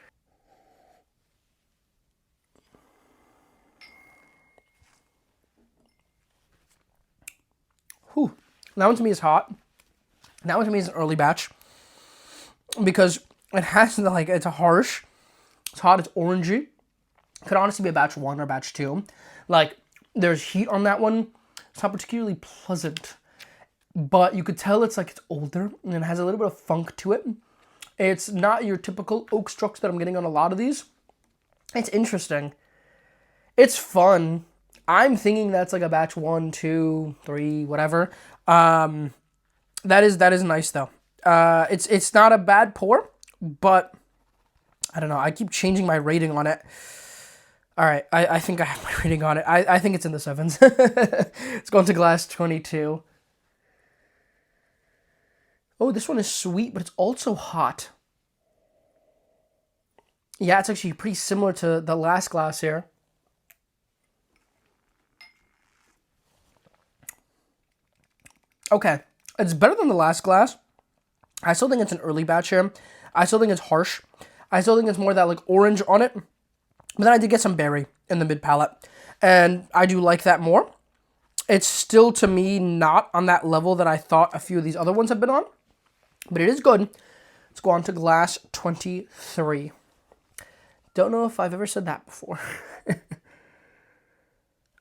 Whew. That one to me is hot. That one to me is an early batch because it has the, like, it's a harsh, it's hot, it's orangey. It could honestly be a batch 1 or batch 2. Like, there's heat on that one. It's not particularly pleasant, but you could tell it's older and it has a little bit of funk to it. It's not your typical oak structure that I'm getting on a lot of these. It's interesting. It's fun. I'm thinking that's like a batch 1, 2, 3, whatever. That is nice though. It's not a bad pour, but I don't know. I keep changing my rating on it. All right, I think I have my rating on it. I think it's in the 7s. Let's go into glass 22. Oh, this one is sweet, but it's also hot. Yeah, it's actually pretty similar to the last glass here. Okay, it's better than the last glass. I still think it's an early batch here. I still think it's harsh. I still think it's more that like orange on it. But then I did get some berry in the mid palate. And I do like that more. It's still, to me, not on that level that I thought a few of these other ones have been on. But it is good. Let's go on to glass 23. Don't know if I've ever said that before.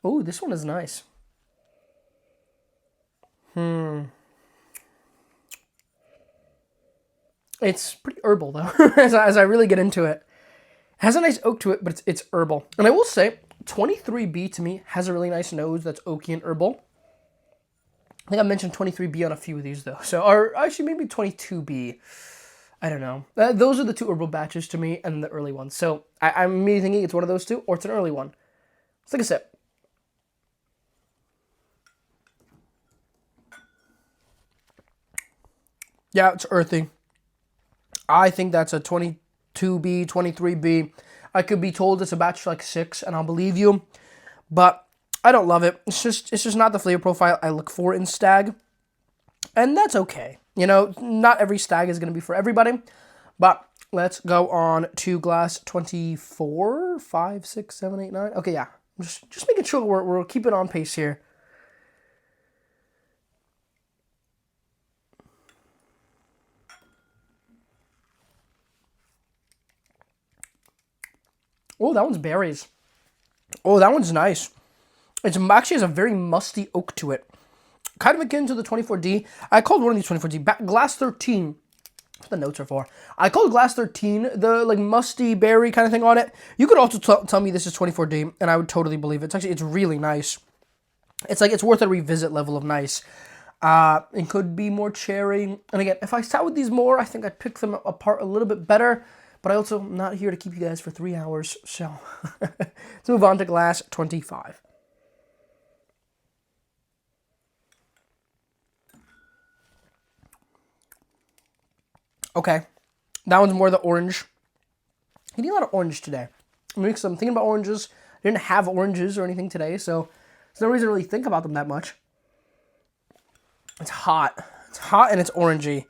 Oh, this one is nice. It's pretty herbal, though, as I really get into it. It has a nice oak to it, but it's herbal. And I will say, 23B to me has a really nice nose that's oaky and herbal. I think I mentioned 23B on a few of these, though. So, or actually, maybe 22B. I don't know. Those are the two herbal batches to me and the early ones. So, I'm maybe thinking it's one of those two, or it's an early one. Let's take a sip. Yeah, it's earthy. I think that's a 22B, 23B. I could be told it's a batch like 6, and I'll believe you. But I don't love it. It's just not the flavor profile I look for in Stagg. And that's okay. You know, not every Stagg is going to be for everybody. But let's go on to glass 24, 5, 6, 7, 8, 9. Okay, yeah. Just making sure we're keeping on pace here. Oh, that one's berries. Oh, that one's nice. It actually has a very musty oak to it. Kind of akin to the 24D. I called one of these 24D. Glass 13. That's what the notes are for. I called Glass 13 the like musty berry kind of thing on it. You could also tell me this is 24D, and I would totally believe it. It's really nice. It's like it's worth a revisit level of nice. It could be more cherry. And again, if I sat with these more, I think I'd pick them apart a little bit better. But I also am not here to keep you guys for 3 hours. So let's move on to glass 25. Okay, that one's more the orange. I need a lot of orange today. I'm thinking about oranges. I didn't have oranges or anything today, so there's no reason to really think about them that much. It's hot. It's hot and it's orangey.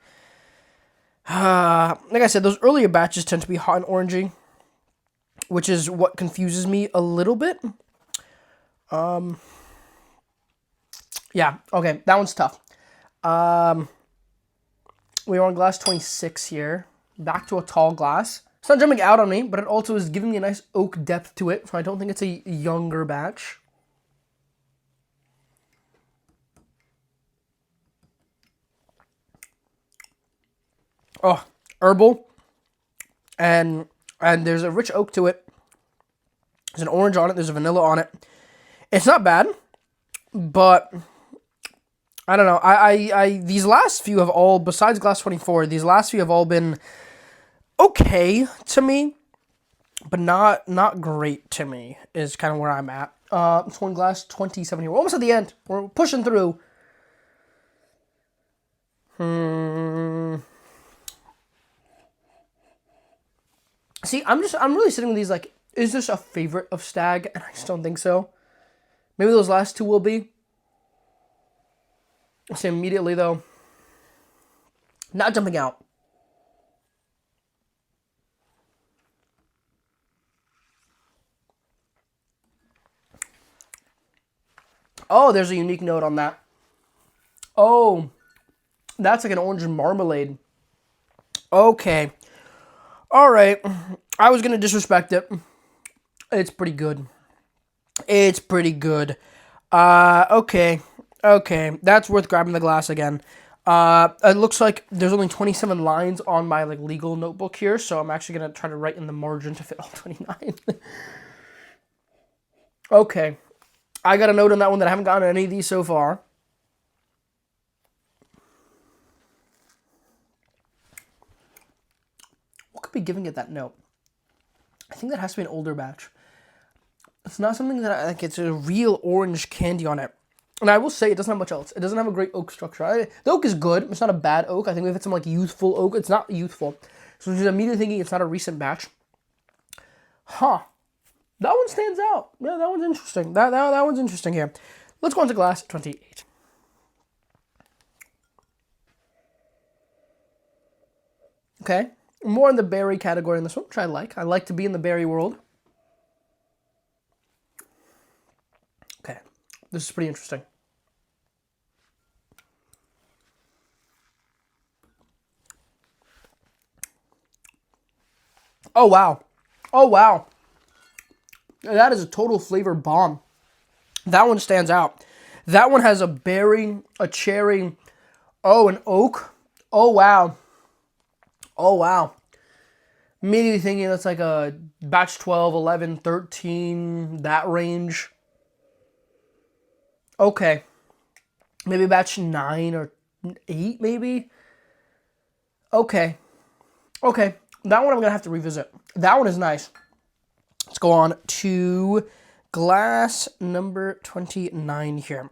Like I said, those earlier batches tend to be hot and orangey, which is what confuses me a little bit. Yeah, okay, that one's tough. We're on glass 26 here. Back to a tall glass. It's not jumping out on me, but it also is giving me a nice oak depth to it, so I don't think it's a younger batch. Oh, herbal. And there's a rich oak to it. There's an orange on it. There's a vanilla on it. It's not bad, but I don't know. These last few have all, besides glass 24, these last few have all been okay to me, but not great to me is kind of where I'm at. It's one glass 27 here. We're almost at the end. We're pushing through. See, I'm really sitting with these like, is this a favorite of Stagg? And I just don't think so. Maybe those last two will be. I'll say immediately though, not jumping out. Oh, there's a unique note on that. Oh, that's like an orange marmalade. Okay. All right. I was going to disrespect it. It's pretty good. It's pretty good. Okay. Okay. That's worth grabbing the glass again. It looks like there's only 27 lines on my like legal notebook here, so I'm actually going to try to write in the margin to fit all 29. Okay. I got a note on that one that I haven't gotten any of these so far. What could be giving it that note? I think that has to be an older batch. It's not something that like it's a real orange candy on it. And I will say it doesn't have much else. It doesn't have a great oak structure. The oak is good. It's not a bad oak. I think we've had some like youthful oak. It's not youthful. So I'm just immediately thinking it's not a recent batch. Huh. That one stands out. Yeah, that one's interesting. That one's interesting here. Let's go on to glass 28. Okay. More in the berry category in this one, which I like. I like to be in the berry world. Okay. This is pretty interesting. Oh, wow. Oh, wow. That is a total flavor bomb. That one stands out. That one has a berry, a cherry, oh, an oak. Oh, wow. Oh, wow. Immediately thinking that's like a batch 12, 11, 13, that range. Okay. Maybe batch 9 or 8, maybe? Okay. Okay. That one I'm going to have to revisit. That one is nice. Let's go on to glass number 29 here.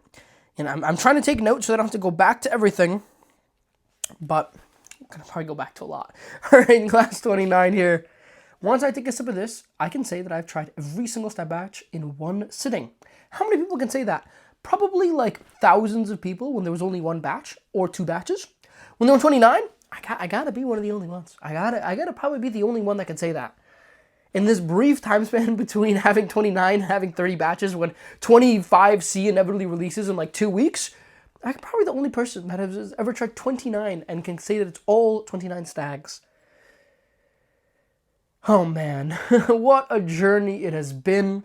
And I'm trying to take notes so I don't have to go back to everything. But I'm going to probably go back to a lot. All right, glass 29 here. Once I take a sip of this, I can say that I've tried every single Stagg batch in one sitting. How many people can say that? Probably like thousands of people when there was only one batch or 2 batches. When there were 29, I gotta be one of the only ones. I gotta probably be the only one that can say that. In this brief time span between having 29 and having 30 batches, when 25C inevitably releases in like 2 weeks, I'm probably the only person that has ever tried 29 and can say that it's all 29 Staggs. Oh man, what a journey it has been.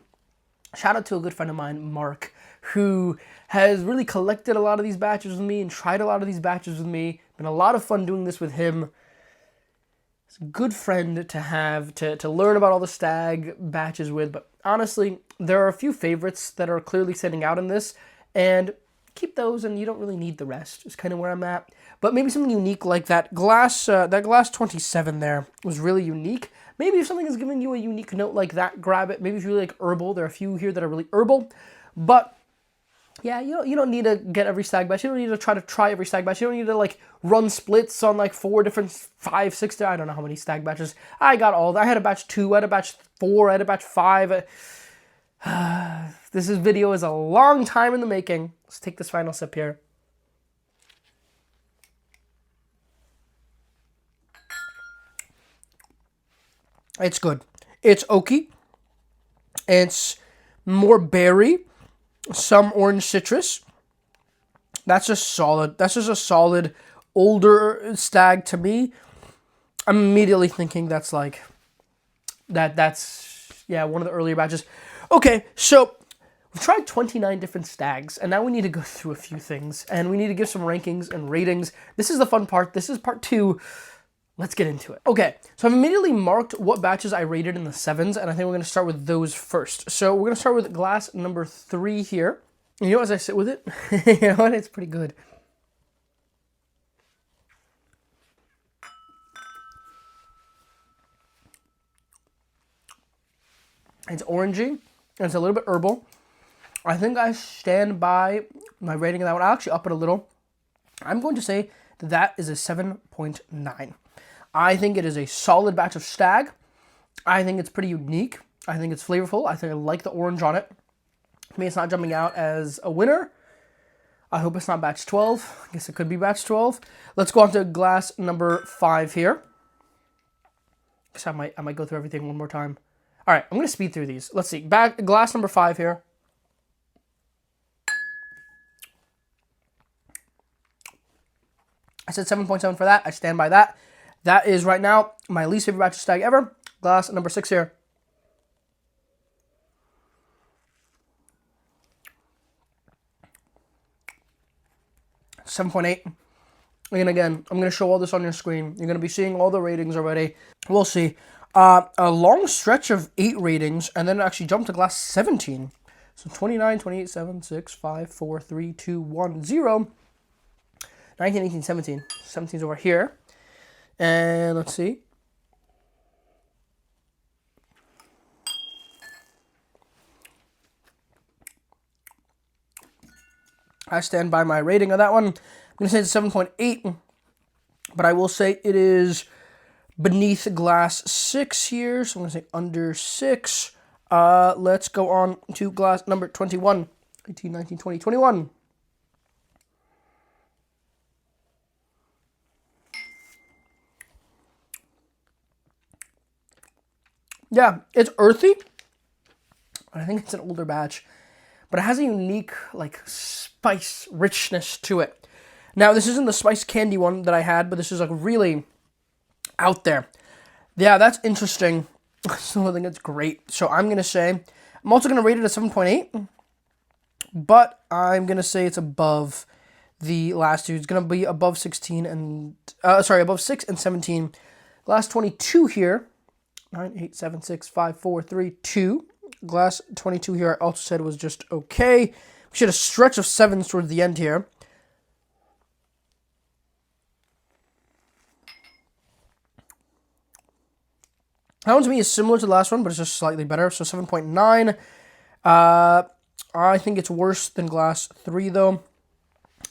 Shout out to a good friend of mine, Mark, who has really collected a lot of these batches with me and tried a lot of these batches with me. Been a lot of fun doing this with him. It's a good friend to have, to learn about all the Stagg batches with. But honestly, there are a few favorites that are clearly standing out in this. And keep those and you don't really need the rest. Is kind of where I'm at. But maybe something unique like that glass 27 there was really unique. Maybe if something is giving you a unique note like that, grab it. Maybe if you really like herbal, there are a few here that are really herbal. But yeah, you don't need to get every Stagg batch. You don't need to try every Stagg batch. You don't need to like run splits on like 4 different, 5, 6, I don't know how many Stagg batches. I got all that. I had a batch 2, I had a batch 4, I had a batch 5. This video is a long time in the making. Let's take this final sip here. It's good. It's oaky. It's more berry. Some orange citrus. That's just solid. That's just a solid older Stagg to me. I'm immediately thinking that's like that's yeah, one of the earlier batches. Okay, so we've tried 29 different Staggs, and now we need to go through a few things, and we need to give some rankings and ratings. This is the fun part. This is part 2. Let's get into it. Okay, so I've immediately marked what batches I rated in the 7s, and I think we're going to start with those first. So we're going to start with glass number 3 here. And you know, as I sit with it, you know what? It's pretty good. It's orangey, and it's a little bit herbal. I think I stand by my rating of that one. I'll actually up it a little. I'm going to say that is a 7.9. I think it is a solid batch of Stagg. I think it's pretty unique. I think it's flavorful. I think I like the orange on it. To me, it's not jumping out as a winner. I hope it's not batch 12. I guess it could be batch 12. Let's go on to glass number 5 here. So I might go through everything one more time. All right, I'm going to speed through these. Let's see. Glass number 5 here. I said 7.7 for that. I stand by that. That is right now my least favorite batch of Stagg ever. Glass number 6 here. $7.8. And again, I'm going to show all this on your screen. You're going to be seeing all the ratings already. We'll see. A long stretch of 8 ratings, and then it actually jumped to glass 17. So 29, 28, 7, 6, 5, 4, 3, 2, 1, 0. 19, 18, 17. 17's over here. And let's see. I stand by my rating of that one. I'm going to say it's 7.8, but I will say it is beneath glass 6 here, so I'm going to say under 6. Let's go on to glass number 21, 18, 19, 20, 21. Yeah, it's earthy. I think it's an older batch, but it has a unique, like, spice richness to it. Now, this isn't the spice candy one that I had, but this is, like, really out there. Yeah, that's interesting. I still think it's great. So I'm going to say, I'm also going to rate it a 7.8, but I'm going to say it's above the last two. It's going to be above 16 and, above 6 and 17. Glass 22 here, 9, 8, 7, 6, 5, 4, 3, 2. Glass 22 here, I also said was just okay. We should have a stretch of 7s towards the end here. That one to me is similar to the last one, but it's just slightly better. So 7.9. I think it's worse than glass 3, though.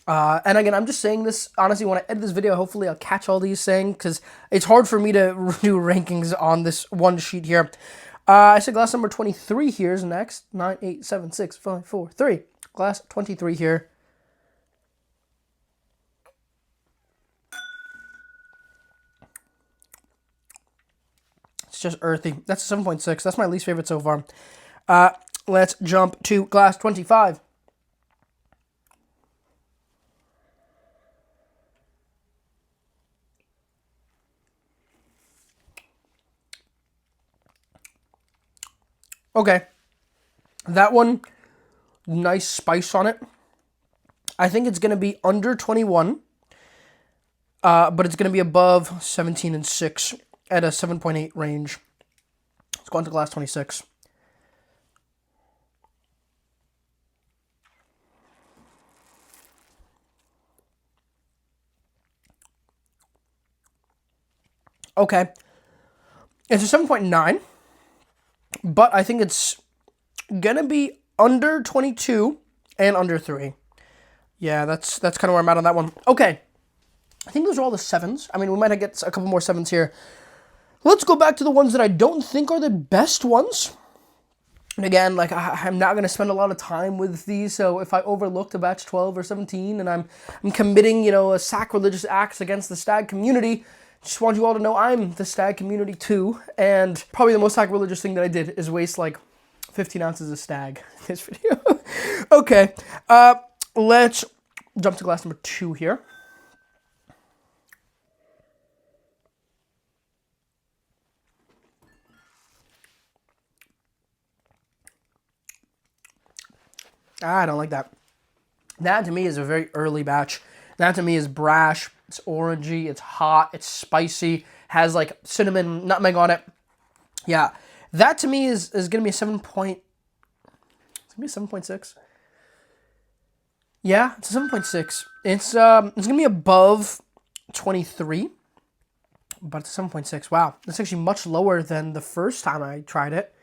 And again, I'm just saying this, honestly, when I edit this video, hopefully I'll catch all these saying, because it's hard for me to do rankings on this one sheet here. I said glass number 23 here is next. 9, 8, 7, 6, 5, 4, 3. Glass 23 here. It's just earthy. That's a 7.6. That's my least favorite so far. Let's jump to glass 25. Okay. That one, nice spice on it. I think it's going to be under 21, but it's going to be above 17 and 6 at a 7.8 range. Let's go on to glass 26. Okay. It's a 7.9, but I think it's going to be under 22 and under 3. Yeah, that's kind of where I'm at on that one. Okay. I think those are all the 7s. I mean, we might get a couple more 7s here. Let's go back to the ones that I don't think are the best ones. And again, like, I'm not going to spend a lot of time with these, so if I overlooked a batch 12 or 17 and I'm committing, a sacrilegious acts against the Stagg community, just want you all to know I'm the Stagg community too, and probably the most sacrilegious thing that I did is waste, like, 15 ounces of Stagg in this video. Okay, let's jump to glass number 2 here. I don't like that. That to me is a very early batch. That to me is brash. It's orangey. It's hot. It's spicy. Has like cinnamon, nutmeg on it. Yeah, that to me is gonna be a 7 point. It's gonna be a 7.6. Yeah, it's a 7.6. It's gonna be above 23, but it's a 7.6. Wow, that's actually much lower than the first time I tried it.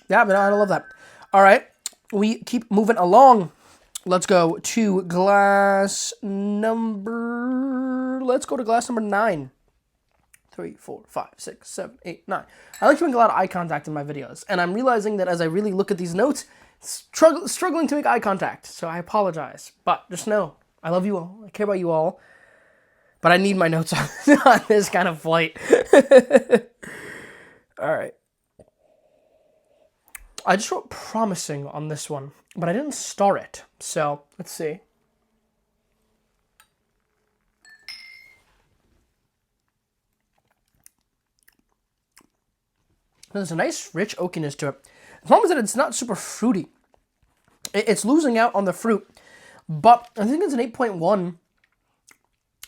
Yeah, but I love that. All right, we keep moving along. Let's go to glass number... Let's go to glass number 9. 3, 4, 5, 6, 7, 8, 9. I like to make a lot of eye contact in my videos, and I'm realizing that as I really look at these notes, struggling to make eye contact, so I apologize. But just know, I love you all. I care about you all. But I need my notes on this kind of flight. All right. I just wrote promising on this one, but I didn't star it. So, let's see. There's a nice rich oakiness to it. The problem is that it's not super fruity. It's losing out on the fruit, but I think it's an 8.1.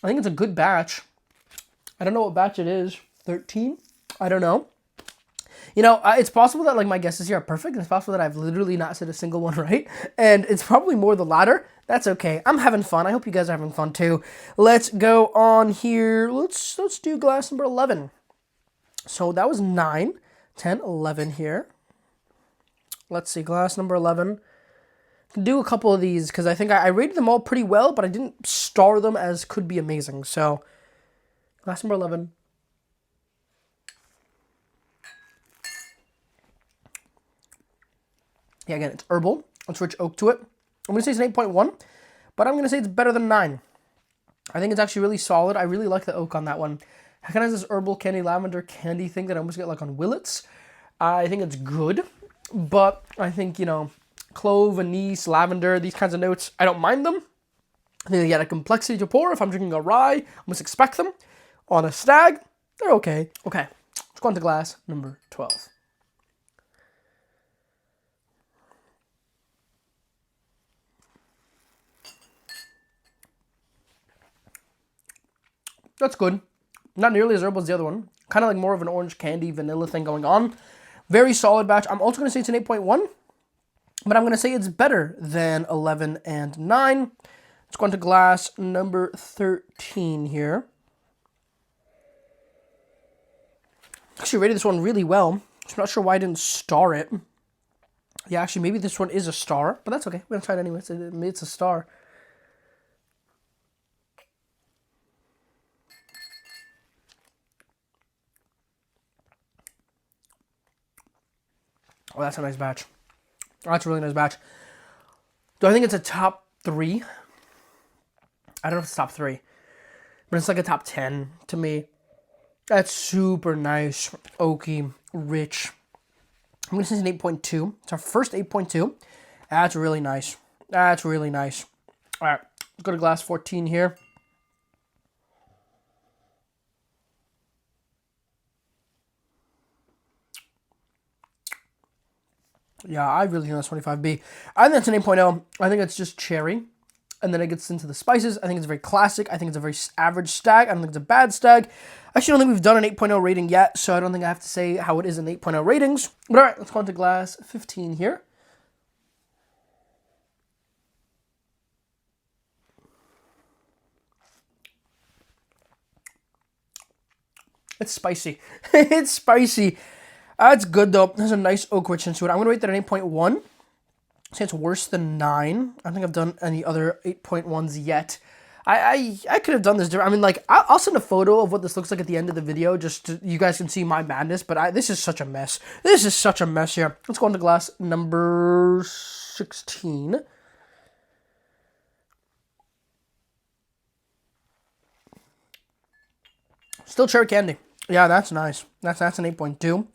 I think it's a good batch. I don't know what batch it is. 13? I don't know. It's possible that, like, my guesses here are perfect, and it's possible that I've literally not said a single one right, and it's probably more the latter. That's okay. I'm having fun. I hope you guys are having fun, too. Let's go on here. Let's do glass number 11. So that was 9, 10, 11 here. Let's see, glass number 11. Do a couple of these because I think I rated them all pretty well, but I didn't star them as could be amazing. So, glass number 11. Yeah, again, it's herbal. Let's rich oak to it. I'm going to say it's an 8.1, but I'm going to say it's better than 9. I think it's actually really solid. I really like the oak on that one. It kind of has this herbal candy lavender candy thing that I almost get like on Willits. I think it's good, but I think, you know, clove, anise, lavender, these kinds of notes, I don't mind them. I think they get a complexity to pour. If I'm drinking a rye, I must expect them. On a stag, they're okay. Okay, let's go on to glass number 12. That's good. Not nearly as herbal as the other one. Kind of like more of an orange candy vanilla thing going on. Very solid batch. I'm also going to say it's an 8.1, but I'm going to say it's better than 11 and 9. Let's go on to glass number 13 here. Actually rated this one really well. I'm not sure why I didn't star it. Yeah, actually maybe this one is a star, but that's okay. We're going to try it anyway. It's a star. Oh, that's a nice batch. That's a really nice batch. Do I think it's a top 3? I don't know if it's top 3, but it's like a top 10 to me. That's super nice, oaky, rich. I'm going to say it's an 8.2. It's our first 8.2. That's really nice. That's really nice. All right, let's go to glass 14 here. Yeah, I really think that's 25B. I think that's an 8.0. I think it's just cherry. And then it gets into the spices. I think it's very classic. I think it's a very average stag. I don't think it's a bad stag. I actually don't think we've done an 8.0 rating yet, so I don't think I have to say how it is in 8.0 ratings. But all right, let's go on to glass 15 here. It's spicy. It's spicy. It's good, though. There's a nice oak richness to it. I'm going to rate that an 8.1. Say it's worse than 9. I don't think I've done any other 8.1s yet. I could have done this different. I mean, like, I'll send a photo of what this looks like at the end of the video, just so you guys can see my madness, but this is such a mess. This is such a mess here. Let's go on to glass number 16. Still cherry candy. Yeah, that's nice. That's an 8.2.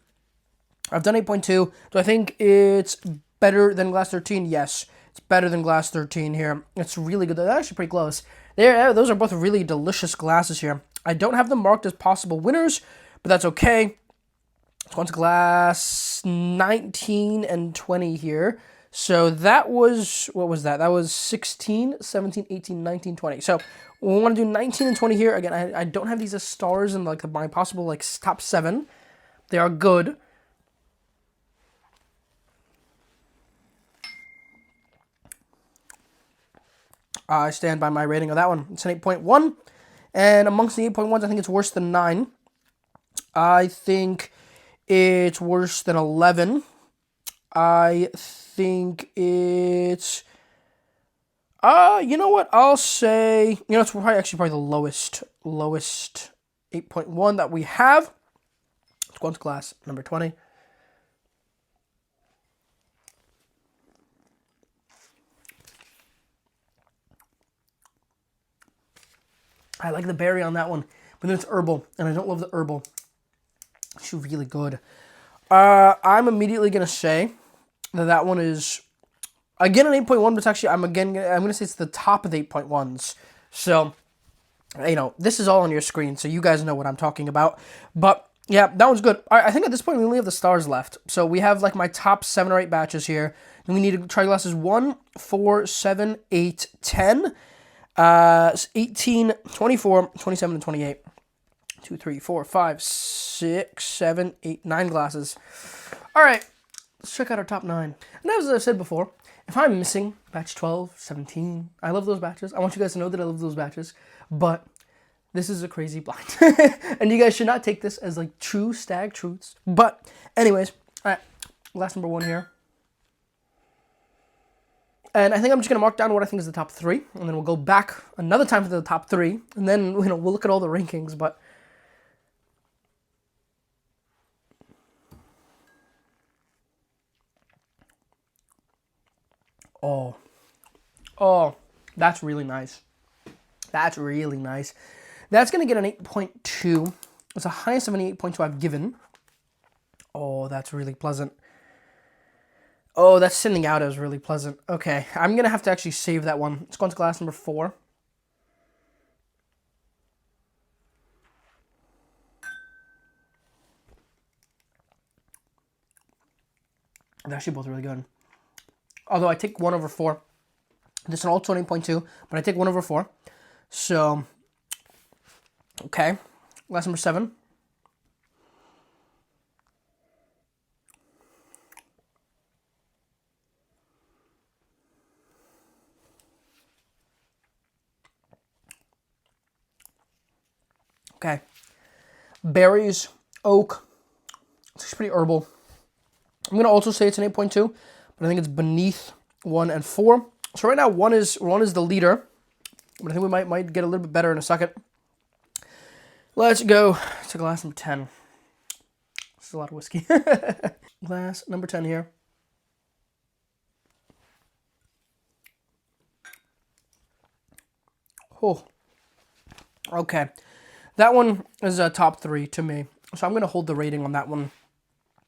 I've done 8.2. Do I think it's better than glass 13? Yes. It's better than glass 13 here. It's really good. They're actually pretty close. Those are both really delicious glasses here. I don't have them marked as possible winners, but that's okay. Let's go on to glass 19 and 20 here. So that was, what was that? That was 16, 17, 18, 19, 20. So we want to do 19 and 20 here. Again, I don't have these as stars in like my possible like top 7. They are good. I stand by my rating of that one. It's an 8.1. And amongst the 8.1s, I think it's worse than 9. I think it's worse than 11. I think it's... you know what? I'll say... You know, it's probably the lowest 8.1 that we have. Let's go on to glass number 20. I like the berry on that one, but then it's herbal, and I don't love the herbal. It's really good. I'm immediately going to say that one is, again, an 8.1, but it's actually, I'm going to say it's the top of the 8.1s. So, you know, this is all on your screen, so you guys know what I'm talking about. But, yeah, that one's good. All right, I think at this point we only have the stars left. So we have, like, my top 7 or 8 batches here. Then we need to try glasses 1, 4, 7, 8, 10. 18, 24, 27, and 28. 2, 3, 4, 5, 6, 7, 8, 9 glasses. All right, let's check out our top 9. And as I said before, if I'm missing batch 12, 17, I love those batches. I want you guys to know that I love those batches. But this is a crazy blind. And you guys should not take this as like true stag truths. But anyways, all right, glass number 1 here. And I think I'm just going to mark down what I think is the top 3, and then we'll go back another time to the top 3, and then, we'll look at all the rankings, but... Oh, that's really nice. That's really nice. That's going to get an 8.2. It's the highest of any 8.2 I've given. Oh, that's really pleasant. Oh, that's sending out as really pleasant. Okay, I'm going to have to actually save that one. Let's go on to glass number 4. They're actually both really good. Although I take 1/4. This is also an 8.2, but I take 1/4. So, okay. Glass number 7. Okay. Berries, oak. It's pretty herbal. I'm going to also say it's an 8.2, but I think it's beneath 1 and 4. So right now, 1 is the leader, but I think we might get a little bit better in a second. Let's go to glass number 10. This is a lot of whiskey. Glass number 10 here. Oh. Okay. That one is a top 3 to me. So I'm going to hold the rating on that one.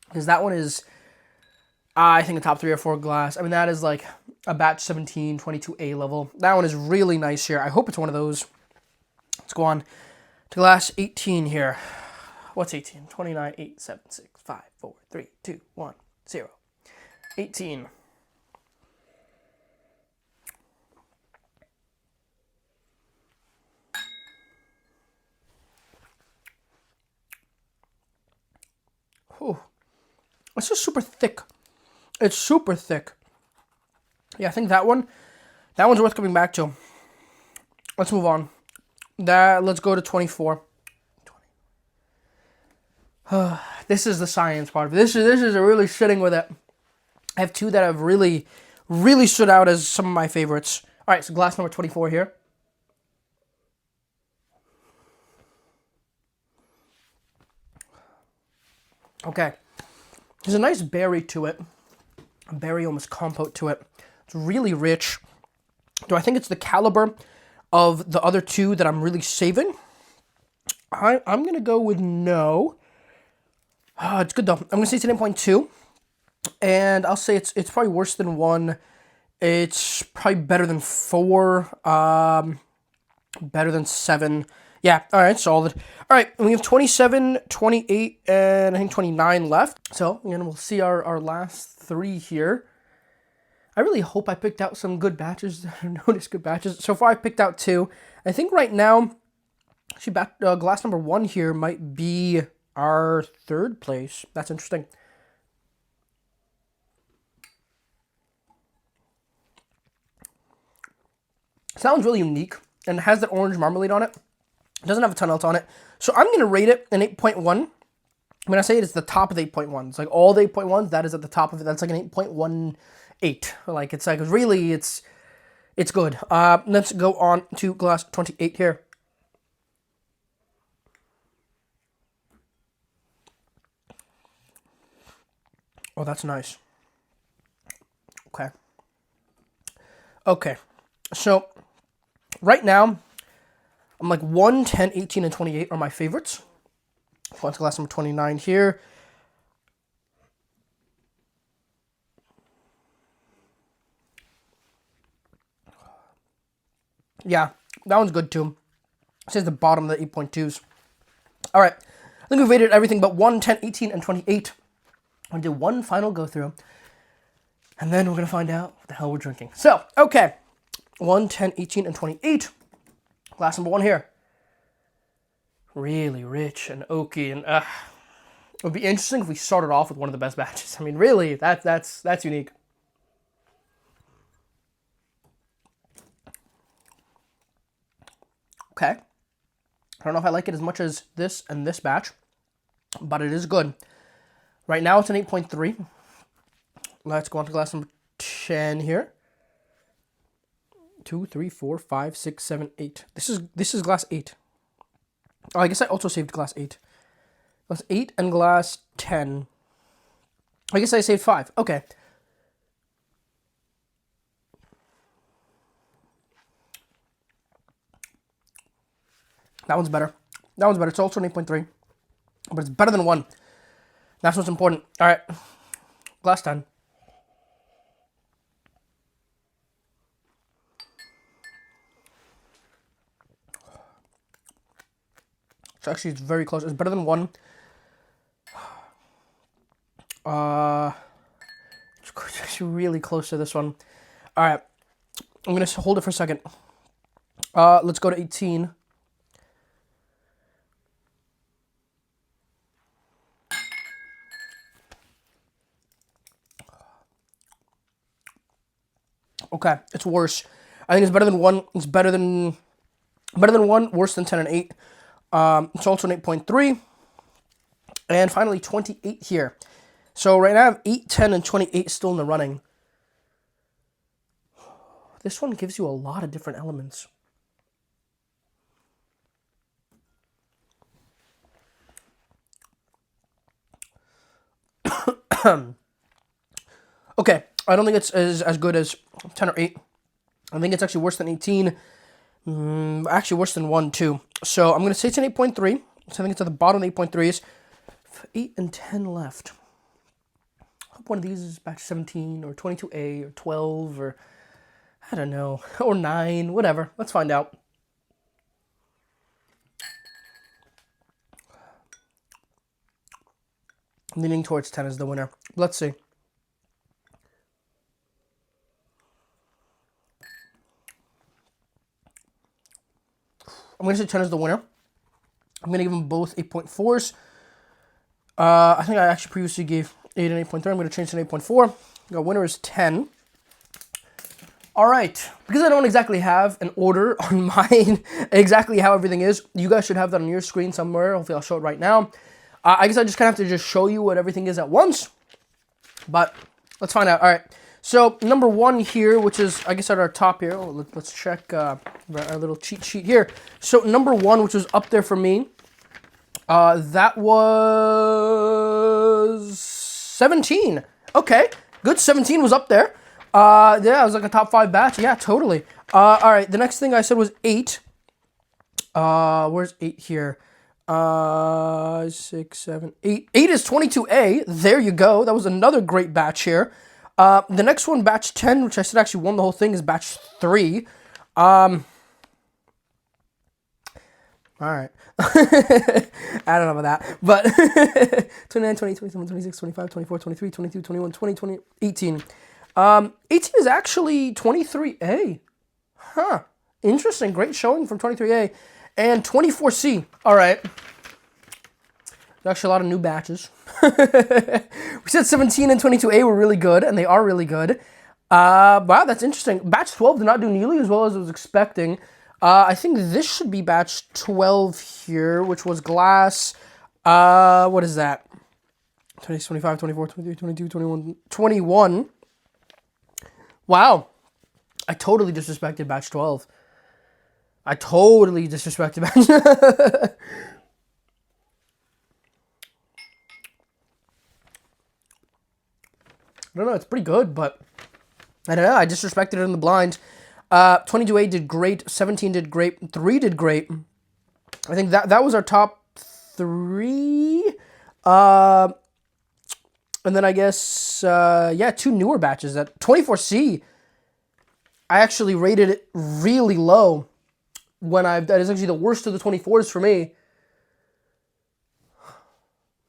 Because that one is, I think, a top 3 or 4 glass. I mean, that is like a batch 17, 22A level. That one is really nice here. I hope it's one of those. Let's go on to glass 18 here. What's 18? 29, 8, 7, 6, 5, 4, 3, 2, 1, 0. 18. Oh, it's just super thick. It's super thick. Yeah, I think that one's worth coming back to. Let's move on. Let's go to 24. 20. This is the science part of it. This is really sitting with it. I have 2 that have really, really stood out as some of my favorites. All right, so glass number 24 here. Okay. There's a nice berry to it. A berry almost compote to it. It's really rich. Do I think it's the caliber of the other 2 that I'm really saving? I'm going to go with no. It's good though. I'm going to say it's an 8.2. And I'll say it's probably worse than 1. It's probably better than 4. Better than 7. Yeah, all right, solid. All right, we have 27, 28, and I think 29 left. So, we'll see our last 3 here. I really hope I picked out some good batches. I've noticed good batches. So far, I picked out 2. I think right now, actually, glass number 1 here might be our 3rd place. That's interesting. Sounds really unique, and it has that orange marmalade on it. It doesn't have a ton else on it. So I'm going to rate it an 8.1. When I say it's the top of the 8.1s, like all the 8.1s, that is at the top of it. That's like an 8.18. Like it's like really, it's good. Let's go on to glass 28 here. Oh, that's nice. Okay. Okay. So right now, I'm like 1, 10, 18, and 28 are my favorites. On to glass number 29 here. Yeah, that one's good too. This is the bottom of the 8.2s. All right, I think we've rated everything but 1, 10, 18, and 28. I'm going to do one final go through. And then we're going to find out what the hell we're drinking. So, okay. 1, 10, 18, and 28. Glass number 1 here. Really rich and oaky, and it would be interesting if we started off with one of the best batches. I mean, really, that's unique. Okay. I don't know if I like it as much as this and this batch, but it is good. Right now it's an 8.3. Let's go on to glass number 10 here. 2, 3, 4, 5, 6, 7, 8. This is glass 8. Oh, I guess I also saved glass 8. Glass 8 and glass 10. I guess I saved 5. Okay. That one's better. That one's better. It's also an 8.3. But it's better than 1. That's what's important. All right. Glass 10. So actually, it's very close. It's better than 1. It's actually really close to this one. All right. I'm going to hold it for a second. Let's go to 18. Okay, it's worse. I think it's better than 1. It's better than 1, worse than 10 and 8. It's also an 8.3. And finally, 28 here. So right now I have 8, 10, and 28 still in the running. This one gives you a lot of different elements. Okay, I don't think it's as good as 10 or 8. I think it's actually worse than 18. Actually worse than 1 too. So I'm going to say it's an 8.3. So I think it's at the bottom of the 8.3s. 8 and 10 left. I hope one of these is batch 17 or 22A or 12 or I don't know, or 9, whatever. Let's find out. I'm leaning towards 10 as the winner. Let's see. I'm going to say 10 is the winner. I'm going to give them both 8.4s. I think I actually previously gave 8 and 8.3. I'm going to change to 8.4. The winner is 10. All right. Because I don't exactly have an order on mine, exactly how everything is, you guys should have that on your screen somewhere. Hopefully I'll show it right now. I guess I just kind of have to just show you what everything is at once. But let's find out. All right. So number 1 here, which is, I guess, at our top here. Oh, let's check our little cheat sheet here. So number 1, which was up there for me, that was 17. Okay, good. 17 was up there. Yeah, it was like a top 5 batch. Yeah, totally. All right, the next thing I said was 8. Where's 8 here? 6, 7, 8. 8 is 22A. There you go. That was another great batch here. The next one, batch 10, which I said actually won the whole thing, is batch 3. All right. I don't know about that, but 29, 20, 27, 26, 25, 24, 23, 22, 21, 20, 20, 18. 18 is actually 23A. Huh. Interesting. Great showing from 23A. And 24C. All right. There's actually a lot of new batches. We said 17 and 22A were really good, and they are really good. Wow, that's interesting. Batch 12 did not do nearly as well as I was expecting. I think this should be batch 12 here, which was glass. What is that? 20, 25, 24, 23, 22, 21, 21. Wow. I totally disrespected batch 12. I totally disrespected batch. I don't know, it's pretty good, but I don't know, I disrespected it in the blind. 22A did great, 17 did great, 3 did great. I think that was our top 3. And then I guess, yeah, 2 newer batches. That 24C, I actually rated it really low that is actually the worst of the 24s for me.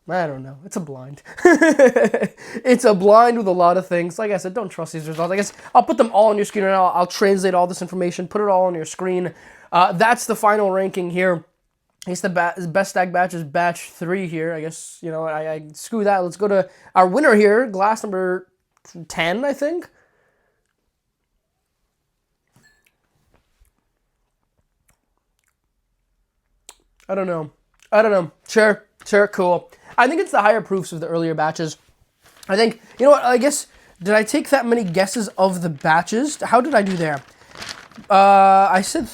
I don't know. It's a blind. It's a blind with a lot of things. Like I said, don't trust these results. I guess I'll put them all on your screen right now. I'll translate all this information, put it all on your screen. That's the final ranking here. I guess the best Stagg batch is batch 3 here. I guess, you know, I screw that. Let's go to our winner here, glass number 10, I think. I don't know. Sure, cool. I think it's the higher proofs of the earlier batches. I think, you know what, I guess, did I take that many guesses of the batches? How did I do there? I said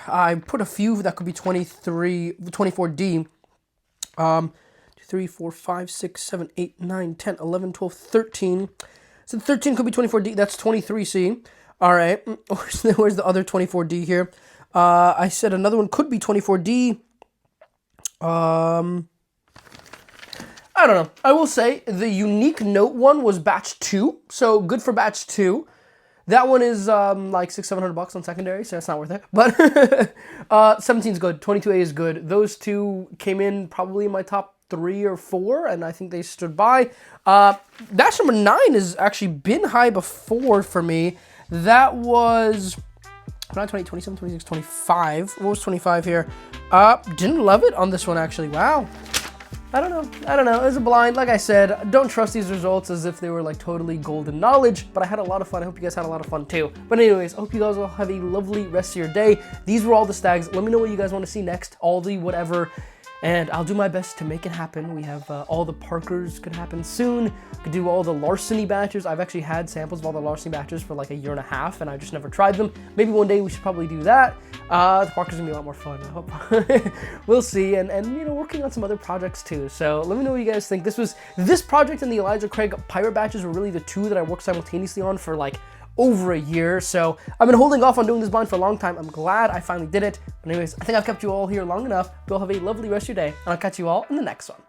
I put a few that could be 24D. 3, 4, 5, 6, 7, 8, 9, 10, 11, 12, 13. So 13 could be 24D. That's 23C. All right. Where's the other 24D here? I said another one could be 24D. I don't know. I will say the unique note one was batch 2. So good for batch 2. That one is like $600-700 on secondary, so it's not worth it. But 17 is good. 22A is good. Those two came in probably in my top 3 or 4, and I think they stood by. Batch number 9 has actually been high before for me. That was not 20, 27, 26, 25. What was 25 here? Didn't love it on this one, actually. Wow. I don't know. It was a blind. Like I said, don't trust these results as if they were like totally golden knowledge, but I had a lot of fun. I hope you guys had a lot of fun too. But anyways, I hope you guys will have a lovely rest of your day. These were all the stags. Let me know what you guys want to see next, all the whatever, and I'll do my best to make it happen. We have all the Parkers could happen soon. Could do all the larceny batches. I've actually had samples of all the larceny batches for like a year and a half, and I just never tried them. Maybe one day we should probably do that. The Parkers gonna be a lot more fun, I hope. We'll see, and you know, working on some other projects too. So let me know what you guys think. This project and the Elijah Craig pirate batches were really the two that I worked simultaneously on for like over a year. So I've been holding off on doing this blind for a long time. I'm glad I finally did it. But anyways, I think I've kept you all here long enough. You'll have a lovely rest of your day, and I'll catch you all in the next one.